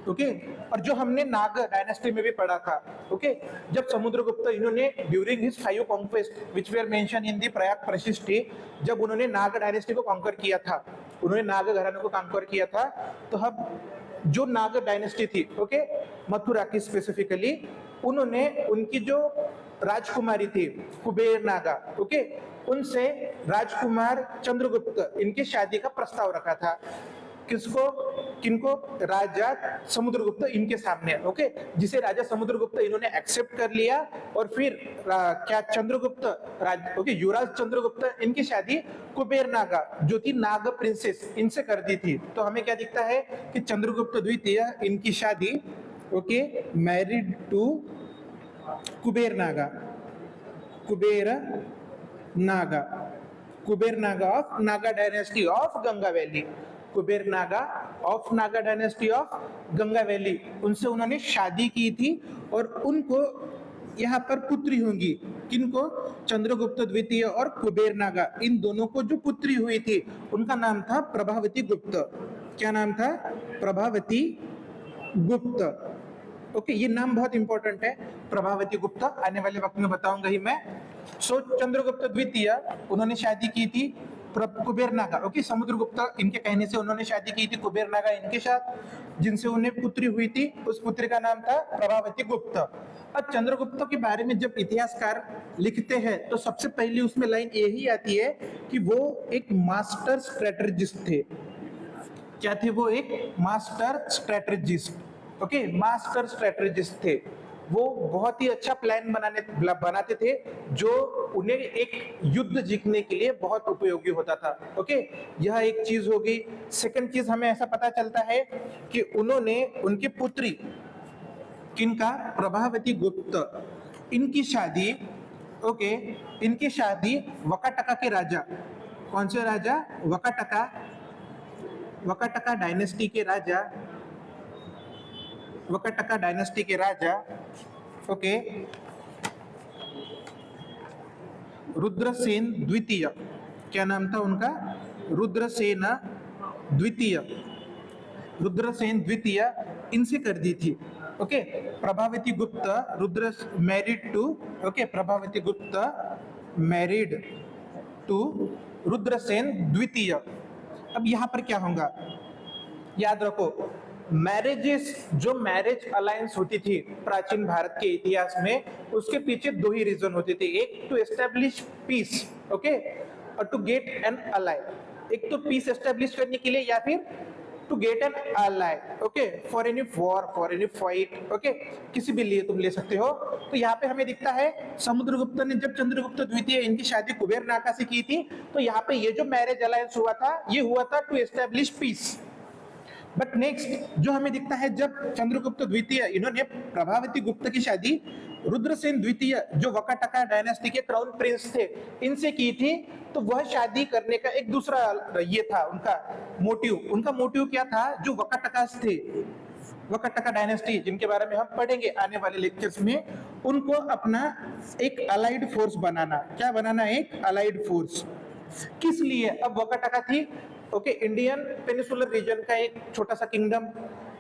ओके, और जो हमने नाग डायनेस्टी में भी पढ़ा था। ओके, जब समुद्रगुप्त इन्होंने during his 5 conquest which were mention in the Prayag Prashasti, जब उन्होंने नाग डायनेस्टी को कॉन्कर किया था, उन्होंने नाग घराने को कॉन्कर किया था, तो हम जो नाग डायनेस्टी थी, ओके, मथुरा की स्पेसिफिकली, उन्होंने उनकी जो राजकुमारी थी कुबेर नागा, ओके, उनसे राजकुमार चंद्रगुप्त इनकी शादी का प्रस्ताव रखा था। किसको? किनको? राजा समुद्रगुप्त इनके सामने। ओके, जिसे राजा समुद्रगुप्त इन्होंने एक्सेप्ट कर लिया, और फिर क्या चंद्रगुप्त ओके, युवराज चंद्रगुप्त इनकी शादी कुबेर नागा जो थी नाग प्रिंसेस इनसे कर दी थी। तो हमें क्या दिखता है कि चंद्रगुप्त द्वितीय इनकी शादी, okay, married to Kuber Naga, Kuber Naga, Kuber Naga of Naga dynasty of Ganga valley, Kuber Naga of Naga dynasty of Ganga valley, उनसे उन्होंने शादी की थी। और उनको यहाँ पर पुत्री होंगी। किनको? चंद्रगुप्त द्वितीय और कुबेर नागा, इन दोनों को जो पुत्री हुई थी उनका नाम था प्रभावती गुप्त। क्या नाम था? प्रभावती गुप्त। ओके, ये नाम बहुत इंपॉर्टेंट है, प्रभावती गुप्त, आने वाले वक्त में बताऊंगा ही मैं। सो चंद्रगुप्त द्वितीय उन्होंने शादी की थी कुबेर नागा। ओके, समुद्रगुप्त इनके कहने से उन्होंने शादी की थी कुबेर नागा इनके साथ। जिनसे उन्हें पुत्री हुई थी, उस पुत्री का नाम था प्रभावती गुप्त। अब चंद्रगुप्त के बारे में जब इतिहासकार लिखते हैं तो सबसे पहली उसमें लाइन यही आती है कि वो एक मास्टर स्ट्रेटजिस्ट थे। क्या थे वो? एक master strategist. Okay, master strategist थे। वो बहुत ही अच्छा प्लान बनाते थे जो उन्हें एक युद्ध जीतने के लिए बहुत उपयोगी होता था। ओके, यह एक चीज होगी। सेकंड चीज हमें ऐसा पता चलता है कि उन्होंने उनकी पुत्री, किनका? प्रभावती गुप्त, इनकी शादी, ओके, इनकी शादी वकाटका के राजा, कौन से राजा? वकाटका डायनेस्टी के राजा, वकाटका डायनेस्टी के राजा, ओके, रुद्रसेन द्वितीय। क्या नाम था उनका? रुद्रसेन द्वितीय। रुद्रसेन द्वितीय इनसे कर दी थी। Okay, Prabhavati Gupta Rudra married to, okay, Prabhavati Gupta married to Rudrasen द्वितीय। अब यहां पर क्या होगा? याद रखो, मैरिजेस, जो मैरिज अलायंस होती थी प्राचीन भारत के इतिहास में, उसके पीछे दो ही रीजन होते थे। एक टू एस्टेब्लिश पीस, ओके, और टू गेट एन अलाय। एक तो पीस एस्टेब्लिश करने के लिए या फिर to get an ally, okay, for any war, for any fight, okay, किसी भी लिए तुम ले सकते हो। तो यहाँ पे हमें दिखता है समुद्रगुप्त ने जब चंद्रगुप्त द्वितीय इनकी शादी कुबेर नाका से की थी, तो यहाँ पे ये जो मैरिज अलायंस हुआ था, ये हुआ था to establish peace. But next जो हमें दिखता है, जब चंद्रगुप्त द्वितीय इन्होंने प्रभावती गुप्त की शादी रुद्रसेन द्वितीय, जो वकाटका डायनेस्टी के क्राउन प्रिंस थे, इनसे की थी, तो वह शादी करने का एक दूसरा ये था उनका मोटिव। उनका मोटिव क्या था? जो वकाटकास थे, वकाटका डायनेस्टी, जिनके बारे में हम पढ़ेंगे आने वाले लेक्चर्स में, उनको अपना एक अलाइड फोर्स बनाना। क्या बनाना? एक अलाइड फोर्स। किस लिए? अब वकाटका थी, ओके, इंडियन पेनिसुलर रीजन का एक छोटा सा किंगडम,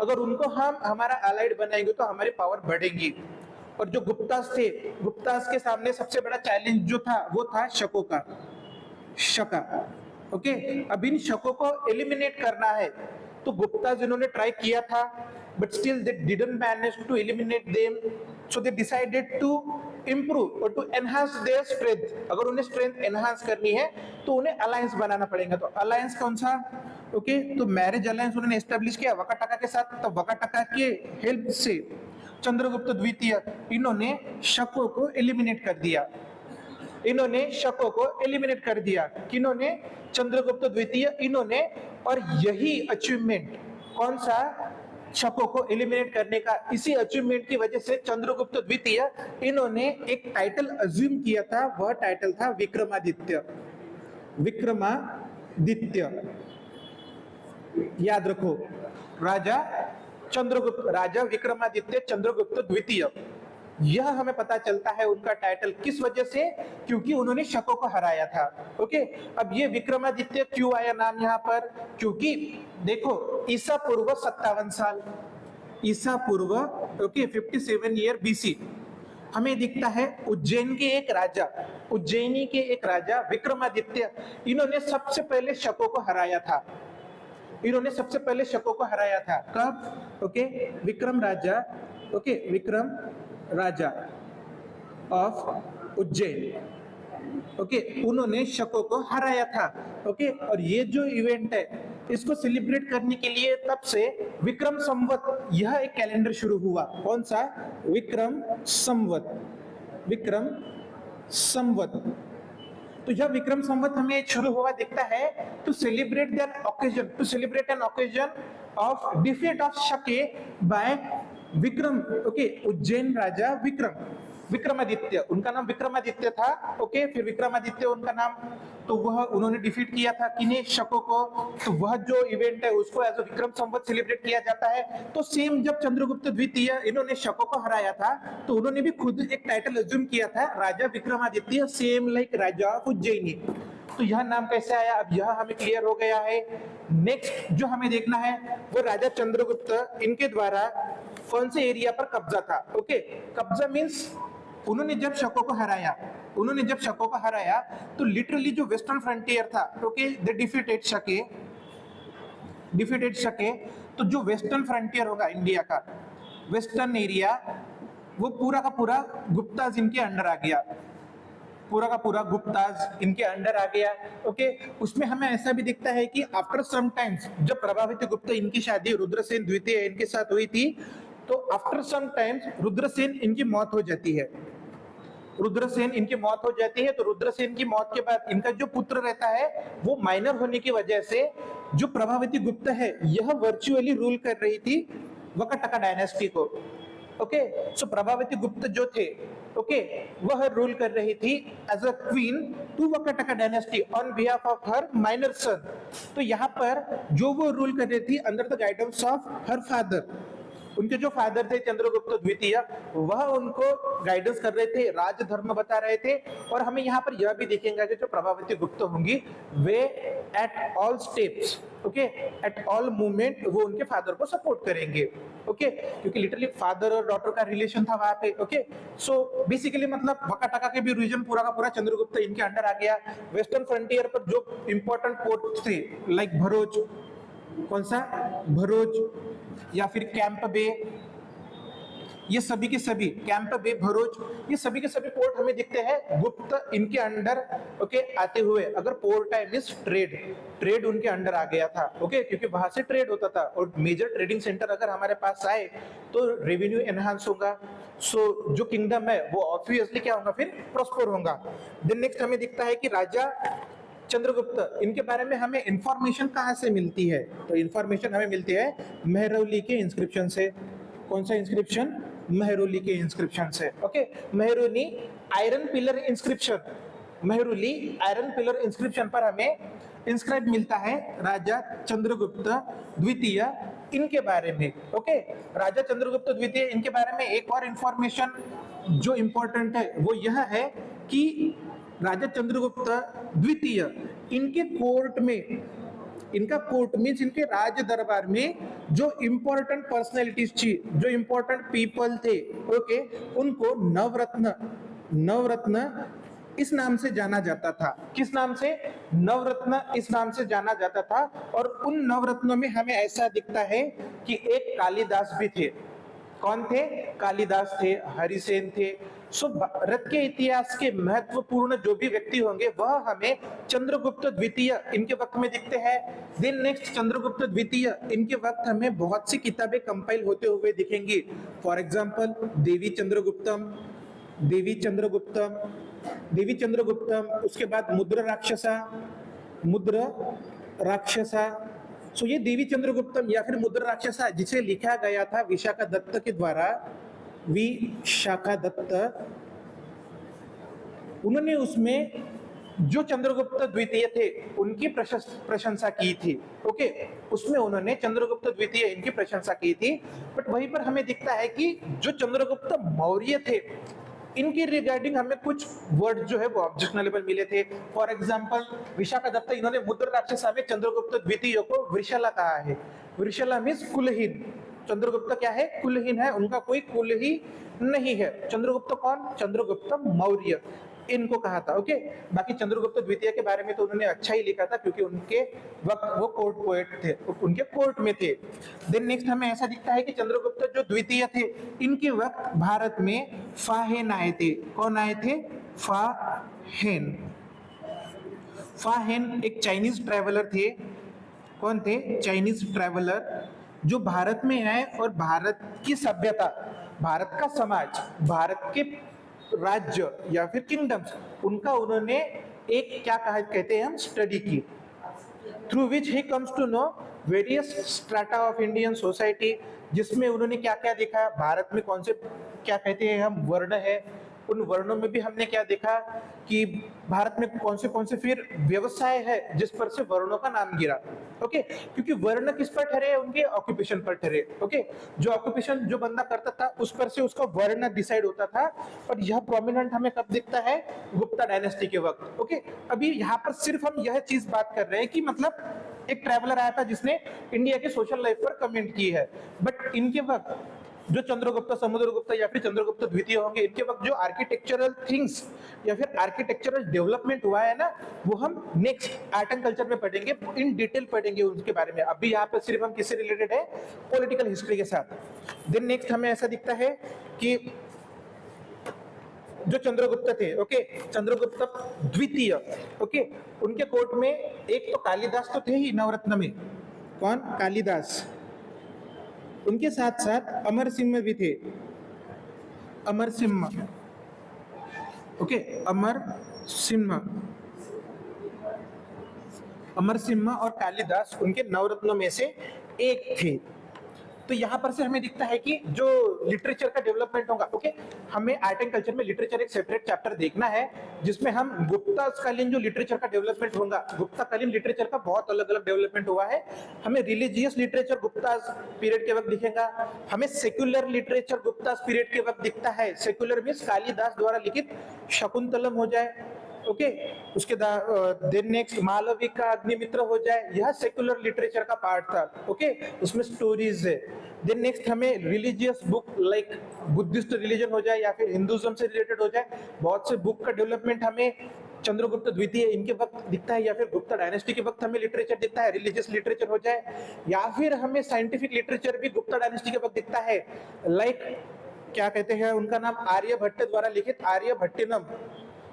अगर उनको हम हमारा अलाइड बनाएंगे तो हमारी पावर बढ़ेगी। और जो गुप्तास थे, गुप्तास के सामने सबसे बड़ा चैलेंज जो था वो था शकों का, शका। ओके, अब इन शकों को एलिमिनेट करना है, तो गुप्ता जिन्होंने ट्राई किया था, but still they didn't manage to eliminate them, so they decided to improve और टू एनहांस देयर स्ट्रेंथ। अगर उन्हें स्ट्रेंथ एनहांस करनी है तो उन्हें अलायंस बनाना पड़ेगा। तो अलायंस कौन सा? ओके, तो मैरिज अलायंस उन्होंने एस्टेब्लिश किया वकाटका के साथ। तो वकाटका के हेल्प से चंद्रगुप्त द्वितीय इन्होंने शकों को एलिमिनेट कर दिया। इन्होंने शकों को एलिमिनेट कर दिया। किन्होंने? चंद्रगुप्त द्वितीय इन्होंने। और यही अचीवमेंट, कौन सा? शकों को एलिमिनेट करने का, इसी अचीवमेंट की वजह से चंद्रगुप्त द्वितीय इन्होंने एक टाइटल अज्यूम किया था। वह टाइटल था विक्रमादित्य। विक्रमादित्य, याद रखो, राजा चंद्रगुप्त, राजा विक्रमादित्य चंद्रगुप्त द्वितीय। यह हमें पता चलता है उनका टाइटल किस वजह से? क्योंकि उन्होंने शकों को हराया था। ओके, अब ये विक्रमादित्य क्यों आया नाम यहाँ पर? क्योंकि देखो, ईसा पूर्व 57 साल, ईसा पूर्व, ओके, 57 ईयर बीसी, हमें दिखता है उज्जैन के एक राजा, उज्जैनी के एक राजा विक्रमादित्य, इन्होंने सबसे पहले शकों को हराया था। इन्होंने सबसे पहले शकों को हराया था। कब? Okay, Vikram Raja, okay, Vikram Raja of Ujjain, okay, उन्होंने शकों को हराया था। ओके, और ये जो इवेंट है इसको सेलिब्रेट करने के लिए तब से विक्रम संवत, यह एक कैलेंडर शुरू हुआ। कौन सा? विक्रम संवत। विक्रम संवत। तो जब विक्रम संवत हमें शुरू हुआ दिखता है, to celebrate that occasion, to celebrate an occasion of defeat of Shaka by Vikram, okay, Ujjain राजा विक्रम, विक्रमादित्य, उनका नाम विक्रमादित्य था। ओके, फिर विक्रमादित्य उनका नाम, तो वह उन्होंने डिफीट किया था किन्हें? शकों को। तो वह जो इवेंट है उसको as a Vikram Samvat celebrate किया जाता है। तो सेम जब चंद्रगुप्त द्वितीय इन्होंने शकों को हराया था, तो उन्होंने भी खुद एक टाइटल अज्यूम किया था, Raja Vikramaditya, same like raja of Ujjaini. तो यह नाम कैसे आया, अब यह हमें क्लियर हो गया है। नेक्स्ट जो हमें देखना है वो राजा चंद्रगुप्त, इनके द्वारा कौन से एरिया पर कब्जा था? ओके, कब्जा मींस उन्होंने जब शकों को हराया, उन्होंने जब शकों को हराया तो लिटरली जो वेस्टर्न फ्रंटियर था, ओके, दे डिफीटेड शके, डिफीटेड सके, तो जो वेस्टर्न फ्रंटियर होगा इंडिया का, वेस्टर्न एरिया, वो पूरा का पूरा गुप्ताज इनके अंडर आ गया, पूरा का पूरा गुप्ताज इनके अंडर आ गया। ओके, उसमें हमें ऐसा भी दिखता है कि आफ्टर सम टाइम्स जब प्रभावती गुप्ता इनकी शादी रुद्रसेन द्वितीय इनके साथ हुई थी, तो आफ्टर सम टाइम्स रुद्रसेन इनकी मौत हो जाती है, रुद्रसेन इनकी मौत हो जाती है। तो रुद्रसेन की मौत के बाद इनका जो पुत्र रहता है वो माइनर होने की वजह से जो प्रभावती गुप्ता है यह वर्चुअली रूल कर रही थी वकाटका डायनेस्टी को। ओके, सो प्रभावती गुप्त जो थे, ओके, वह रूल कर रही थी as a queen to Vakataka dynasty on behalf of her minor son. तो यहाँ पर जो वो रूल कर रही थी under the guidance of her father, उनके जो फादर थे चंद्रगुप्त द्वितीय, वह उनको गाइडेंस कर रहे थे, राजधर्म बता रहे थे। और हमें यहाँ पर यह भी देखेंगे कि जो प्रभावती गुप्त होंगी way at all steps, okay, at all movement वो उनके फादर को सपोर्ट करेंगे। ओके, क्योंकि लिटरली फादर और डॉटर का रिलेशन था वहां पे। ओके, सो बेसिकली मतलब वकाटका के भी रीजन पूरा का पूरा चंद्रगुप्त इनके अंडर आ गया। वेस्टर्न फ्रंटियर पर जो इंपॉर्टेंट पोर्ट थे लाइक भरूच, कौन सा भरूच या फिर कैंप बे, ये सभी के सभी, कैंप बे, भरूच, ये सभी के सभी पोर्ट हमें दिखते हैं गुप्त इनके अंडर, ओके, आते हुए। अगर पोर्ट है मींस ट्रेड, ट्रेड उनके अंडर आ गया था। ओके, क्योंकि वहां से ट्रेड होता था और मेजर ट्रेडिंग सेंटर अगर हमारे पास आए तो रेवेन्यू एनहांस होगा। सो जो किंगडम है वो ऑब्वियसली क्या होगा, फिर प्रॉस्पर होगा। देन नेक्स्ट हमें दिखता है कि राजा चंद्रगुप्त, इनके बारे में हमें इंफॉर्मेशन कहां से मिलती है, तो इंफॉर्मेशन हमें मिलती है मेहरौली के इंस्क्रिप्शन से। कौन सा इंस्क्रिप्शन, मेहरौली के इंस्क्रिप्शन से। Okay, Mehrauli iron pillar inscription, Mehrauli iron pillar inscription पर हमें इंस्क्राइब मिलता है राजा चंद्रगुप्त द्वितीय इनके बारे में। ओके, राजा चंद्रगुप्त द्वितीय इनके बारे में एक और इंफॉर्मेशन जो इंपॉर्टेंट है वो यह है कि राजा चंद्रगुप्त द्वितीय इनके कोर्ट में, इनका कोर्ट मींस इनके राज दरबार में जो इंपॉर्टेंट पर्सनैलिटीज थी, जो इंपॉर्टेंट पीपल थे, ओके, उनको नवरत्न, नवरत्न इस नाम से जाना जाता था। किस नाम से, नवरत्न इस नाम से जाना जाता था। और उन नवरत्नों में हमें ऐसा दिखता है कि एक कालिदास भी थे। कौन थे, कालिदास थे, हरिसेन थे। सो भारत के इतिहास के महत्वपूर्ण जो भी व्यक्ति होंगे वह हमें चंद्रगुप्त द्वितीय इनके वक्त में दिखते हैं। देन नेक्स्ट चंद्रगुप्त द्वितीय इनके वक्त हमें बहुत सी किताबें कंपाइल होते हुए दिखेंगी। फॉर एग्जांपल देवी चंद्रगुप्तम, देवी चंद्रगुप्तम, देवी चंद्रगुप्तम, उसके बाद मुद्रा राक्षसा, मुद्रा राक्षसा। सो ये देवी चंद्रगुप्तम या फिर मुद्रा राक्षसा जिसे लिखा गया था विशाखा दत्त के द्वारा, विशाखा दत्त, उन्होंने उसमें जो चंद्रगुप्त द्वितीय थे उनकी प्रशंसा की थी। ओके, उसमें उन्होंने चंद्रगुप्त द्वितीय इनकी प्रशंसा की थी। बट वहीं पर हमें दिखता है कि जो चंद्रगुप्त मौर्य थे इनके रिगार्डिंग हमें कुछ वर्ड जो है वो ऑब्जेक्शनेबल मिले थे। फॉर एग्जांपल विशाखा दत्त, इन्होंने मुद्रा राक्षसा में चंद्रगुप्त द्वितीय को वृषला कहा है। वृषला मींस कुलहीन, चंद्रगुप्त क्या है, कुलहीन है, उनका कोई कुल ही नहीं है। चंद्रगुप्त कौन, चंद्रगुप्त मौर्य इनको कहा था। ओके, बाकी चंद्रगुप्त द्वितीय के बारे में तो उन्होंने अच्छा ही लिखा था क्योंकि उनके वक्त वो कोर्ट पोएट थे, उनके कोर्ट में थे। देन नेक्स्ट हमें ऐसा दिखता है कि चंद्रगुप्त जो द्वितीय थे इनके वक्त भारत में फाहेन आए थे। कौन आए थे, फाहेन। फाहेन एक चाइनीज ट्रेवलर थे। कौन थे, चाइनीज ट्रेवलर जो भारत में आए और भारत की सभ्यता, भारत का समाज, भारत के राज्य या फिर किंगडम्स, उनका उन्होंने एक क्या कहा कहते हैं हम, स्टडी की, through which he comes to know various strata of Indian society, जिसमें उन्होंने क्या क्या देखा, भारत में कौन से क्या कहते हैं हम वर्ण है, उन वर्णों में भी हमने क्या देखा कि भारत में कौन से फिर व्यवसाय है जिस पर से वर्णों का नाम गिरा। ओके, क्योंकि वर्ण किस पर ठहरे, उनके ऑक्यूपेशन पर ठहरे। ओके, जो ऑक्यूपेशन जो बंदा करता था उस पर से उसका वर्ण डिसाइड होता था। और यह प्रोमिनेंट हमें कब दिखता है, गुप्ता डायनेस्टी के वक्त। ओके, अभी यहाँ पर सिर्फ हम यह चीज बात कर रहे हैं कि मतलब एक ट्रैवलर आया था जिसने इंडिया के सोशल लाइफ पर कमेंट की है, बट इनके वक्त जो चंद्रगुप्त, समुद्रगुप्त या फिर चंद्रगुप्त द्वितीय होंगे, इनके वक्त जो आर्किटेक्चरल थिंग्स या फिर आर्किटेक्चरल डेवलपमेंट हुआ है ना, वो हम नेक्स्ट आर्ट एंड कल्चर में पढ़ेंगे, इन डिटेल पढ़ेंगे उसके बारे में। अभी यहाँ पे सिर्फ हम किससे रिलेटेड है, पॉलिटिकल हिस्ट्री के साथ। देन नेक्स्ट हमें ऐसा दिखता है कि जो चंद्रगुप्त थे, ओके, चंद्रगुप्त द्वितीय, ओके, उनके कोर्ट में एक तो कालिदास तो थे ही नवरत्न में, कौन, कालिदास, उनके साथ साथ अमर सिंह भी थे, अमर सिंह, ओके, अमर सिंह और कालिदास उनके नवरत्नों में से एक थे। तो यहाँ पर से हमें दिखता है कि जो लिटरेचर का डेवलपमेंट होगा, ओके, हमें आर्ट एंड कल्चर में लिटरेचर एक सेपरेट चैप्टर देखना है, जिसमें हम गुप्ताकालीन जो लिटरेचर का डेवलपमेंट होगा, गुप्ताकालीन लिटरेचर का बहुत अलग अलग डेवलपमेंट हुआ है। हमें रिलीजियस लिटरेचर गुप्ता पीरियड के वक्त दिखेगा, हमें सेक्युलर लिटरेचर गुप्ता पीरियड के वक्त दिखता है। सेक्युलर मीन्स कालिदास द्वारा लिखित शकुंतलम हो जाए, ओके, उसके देन नेक्स्ट मालविका का अग्निमित्र हो जाए, यह सेक्युलर लिटरेचर का पार्ट था, ओके, उसमें स्टोरीज है। देन नेक्स्ट हमें religious book like Buddhist religion हो जाए या फिर हिंदुइज्म से रिलेटेड हो जाए, बहुत से बुक का डेवलपमेंट हमें चंद्रगुप्त द्वितीय इनके वक्त दिखता है, या फिर गुप्ता डायनेस्टी के वक्त हमें लिटरेचर दिखता है, रिलीजियस लिटरेचर हो जाए, या फिर हमें साइंटिफिक लिटरेचर भी गुप्ता डायनेस्टी के वक्त दिखता है, लाइक क्या कहते हैं उनका नाम, आर्यभट्ट द्वारा लिखित आर्यभट्टिनम,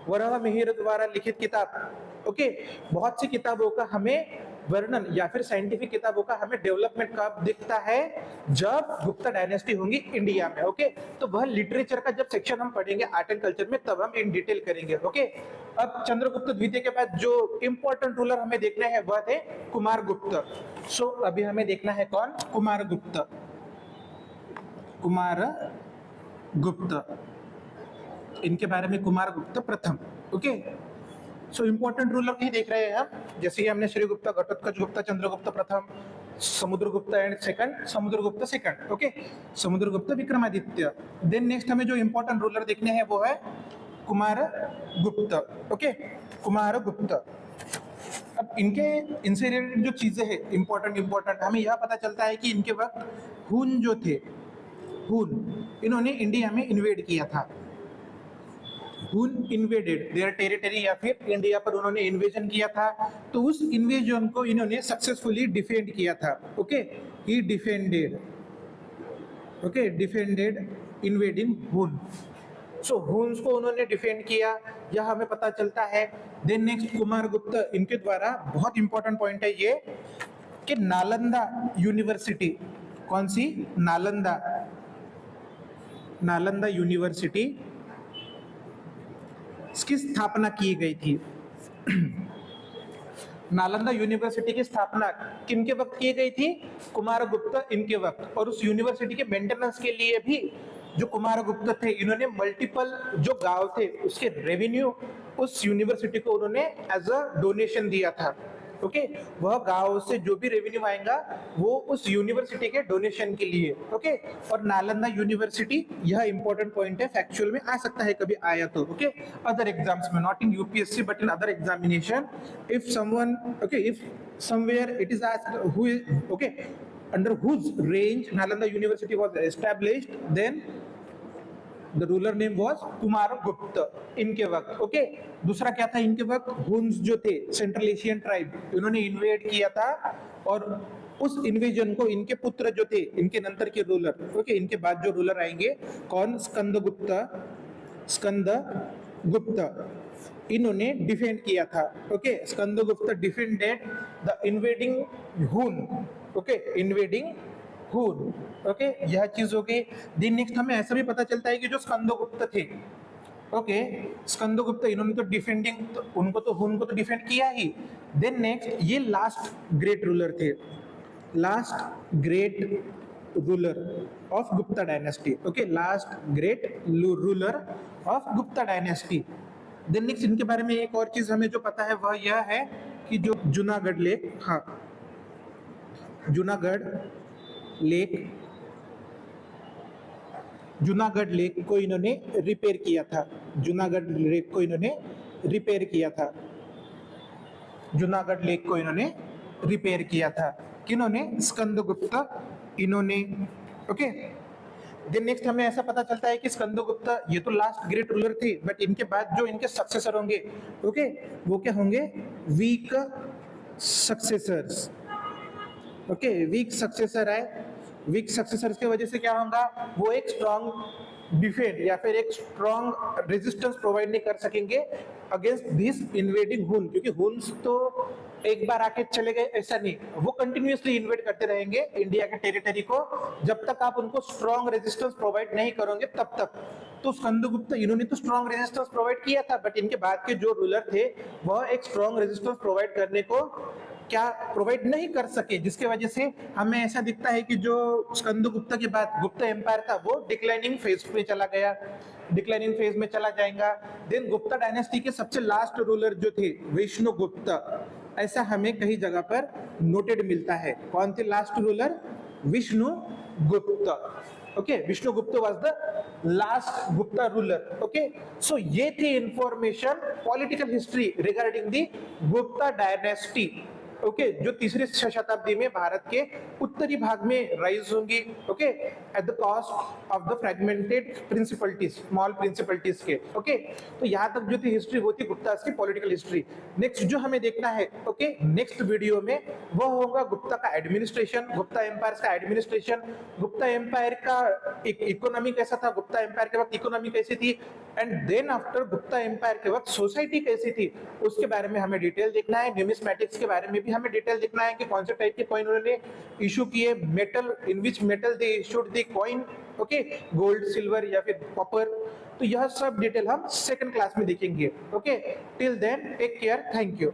वराह मिहिर द्वारा लिखित किताब, ओके, बहुत सी किताबों का हमें वर्णन या फिर साइंटिफिक किताबों का हमें डेवलपमेंट कब दिखता है, जब गुप्ता डायनेस्टी होंगी इंडिया में, ओके। तो वह लिटरेचर का जब सेक्शन हम पढ़ेंगे आर्ट एंड कल्चर में, तब हम इन डिटेल करेंगे, ओके। अब चंद्रगुप्त द्वितीय के बाद जो इंपॉर्टेंट रूलर हमें देखना है वह थे कुमारगुप्त। सो अभी हमें देखना है कौन, कुमारगुप्त, इनके बारे में, कुमारगुप्त प्रथम, ओके। सो इंपॉर्टेंट रूलर नहीं देख रहे हैं हम, जैसे ही हमने श्रीगुप्ता, घटोत्कच गुप्ता, चंद्रगुप्त प्रथम, Samudragupta and second, Samudragupta second, okay, Samudragupta Vikramaditya. Then next हमें जो इंपॉर्टेंट रूलर देखने हैं वो है कुमारगुप्त, ओके, कुमारगुप्त। अब इनसे रिलेटेड जो चीजें हैं इंपॉर्टेंट हमें यह पता चलता है कि इनके वक्त हुन जो थे, इन्होंने इंडिया में इन्वेड किया था, हुन इन्वेडेड देयर टेरिटरी, या फिर इंडिया पर उन्होंने इन्वेजन किया था। तो उस इन्वेजन को इन्होंने सक्सेसफुली डिफेंड किया था, ओके, ही डिफेंडेड, ओके, डिफेंडेड इन्वेडिंग हुन। सो हुन्स को उन्होंने डिफेंड किया, यह हमें पता चलता है। देन नेक्स्ट कुमारगुप्त, इनके द्वारा बहुत इंपॉर्टेंट पॉइंट है ये कि नालंदा यूनिवर्सिटी, कौन सी, नालंदा यूनिवर्सिटी की स्थापना की गई थी। नालंदा यूनिवर्सिटी की स्थापना किनके वक्त की गई थी, कुमारगुप्त इनके वक्त। और उस यूनिवर्सिटी के मेंटेनेंस के लिए भी जो कुमारगुप्त थे, इन्होंने मल्टीपल जो गांव थे उसके रेवेन्यू उस यूनिवर्सिटी को उन्होंने एज अ डोनेशन दिया था, ओके। वह गांव से जो भी रेवेन्यू आएगा वो उस यूनिवर्सिटी के डोनेशन के लिए, ओके। और नालंदा यूनिवर्सिटी, यह इंपॉर्टेंट पॉइंट है, फैक्चुअल में आ सकता है कभी आया तो, ओके, अदर एग्जाम्स में, not in UPSC but in other examination, if someone, okay, if somewhere it is asked who is, okay, under whose range Nalanda university was established, then the ruler name was Kumaragupta इनके वक्त, okay. दूसरा क्या था इनके वक्त, Hund's जो थे central Asian tribe, इन्होंने इन्वेड किया था, और उस इन्वेजन को इनके पुत्र जो थे, इनके नंतर के रूलर, ओके, इनके बाद जो रूलर आएंगे, कौन, स्कंदगुप्त, इन्होंने डिफेंड किया था, okay. Skandagupta defended the invading हुन, ओके, इन्वेडिंग हुन, ओके, यह चीज हो गई। दिन नेक्स्ट हमें ऐसा भी पता चलता है कि जो स्कंदगुप्त थे, ओके, स्कंदगुप्त, इन्होंने तो डिफेंडिंग, उनको तो हुन को तो डिफेंड किया ही। देन नेक्स्ट ये लास्ट ग्रेट रूलर थे, last great ruler of Gupta dynasty, okay, last great ruler of Gupta dynasty. Then next इनके बारे में एक और चीज हमें जो पता है वह यह है कि जो जूनागढ़ लेक, हाँ, जूनागढ़ लेक को इन्होंने रिपेयर किया था, जूनागढ़ लेक को इन्होंने रिपेयर किया था, जूनागढ़ लेक को इन्होंने रिपेयर किया था, किन्होंने, स्कंदगुप्त इन्होंने, ओके। देन नेक्स्ट हमें ऐसा पता चलता है कि स्कंदगुप्त ये तो लास्ट ग्रेट रूलर थे, बट इनके बाद जो इनके सक्सेसर होंगे, ओके, वो क्या होंगे? Weak successors. Okay, weak successor है। वीक सक्सेसर्स की वजह से क्या होगा? वो एक स्ट्रॉन्ग डिफेंड या फिर एक स्ट्रॉन्ग रेजिस्टेंस प्रोवाइड नहीं कर सकेंगे अगेंस्ट दिस इन्वेडिंग हुन, क्योंकि हुन्स तो एक बार आके चले गए ऐसा नहीं, वो कंटिन्यूअसली इन्वेड करते रहेंगे इंडिया के टेरिटरी को, जब तक आप उनको स्ट्रॉन्ग रेजिस्टेंस प्रोवाइड नहीं करोगे तब तक। तो स्कंदगुप्त इन्होंने तो स्ट्रॉन्ग रेजिस्टेंस प्रोवाइड किया था, बट इनके बाद के जो रूलर थे वह एक स्ट्रॉन्ग रेजिस्टेंस प्रोवाइड करने को क्या प्रोवाइड नहीं कर सके, जिसके वजह से हमें ऐसा दिखता है कि जो स्कंदगुप्त के बाद गुप्त एम्पायर था वो डिक्लाइनिंग फेज में चला गया, डिक्लाइनिंग फेज में चला जाएगा। देन गुप्ता डायनेस्टी के सबसे लास्ट रूलर जो थे विष्णुगुप्त, ऐसा हमें कई जगह पर नोटेड मिलता है। कौन थे last ruler? Vishnugupta. Okay, Vishnugupta was the last Gupta ruler. Okay, so ये थी information political history regarding the Gupta dynasty. Okay, जो तीसरी शताब्दी में भारत के उत्तरी भाग में राइज होंगी, okay, at the cost of the fragmented principalities, small principalities के। ओके, तो यहाँ तक जो थी हिस्ट्री वो थी गुप्तास की पॉलिटिकल हिस्ट्री। नेक्स्ट जो हमें देखना है, ओके, नेक्स्ट वीडियो में वो होगा गुप्ता का एडमिनिस्ट्रेशन, गुप्ता एम्पायर का एडमिनिस्ट्रेशन, गुप्ता एम्पायर का इकोनॉमी कैसा था, गुप्ता एम्पायर के वक्त इकोनॉमी कैसी थी, and then after Gupta empire के वक्त सोसाइटी कैसी थी, उसके बारे में हमें डिटेल देखना है। न्यूमिस्मेटिक्स के बारे में भी हमें डिटेल देखना है कि कौन से टाइप के कॉइन उन्होंने इशू किए, metal, in which metal they issued the coin, okay, gold, silver या फिर कॉपर। तो यह सब डिटेल हम सेकंड क्लास में देखेंगे। Okay, till then take care, thank you.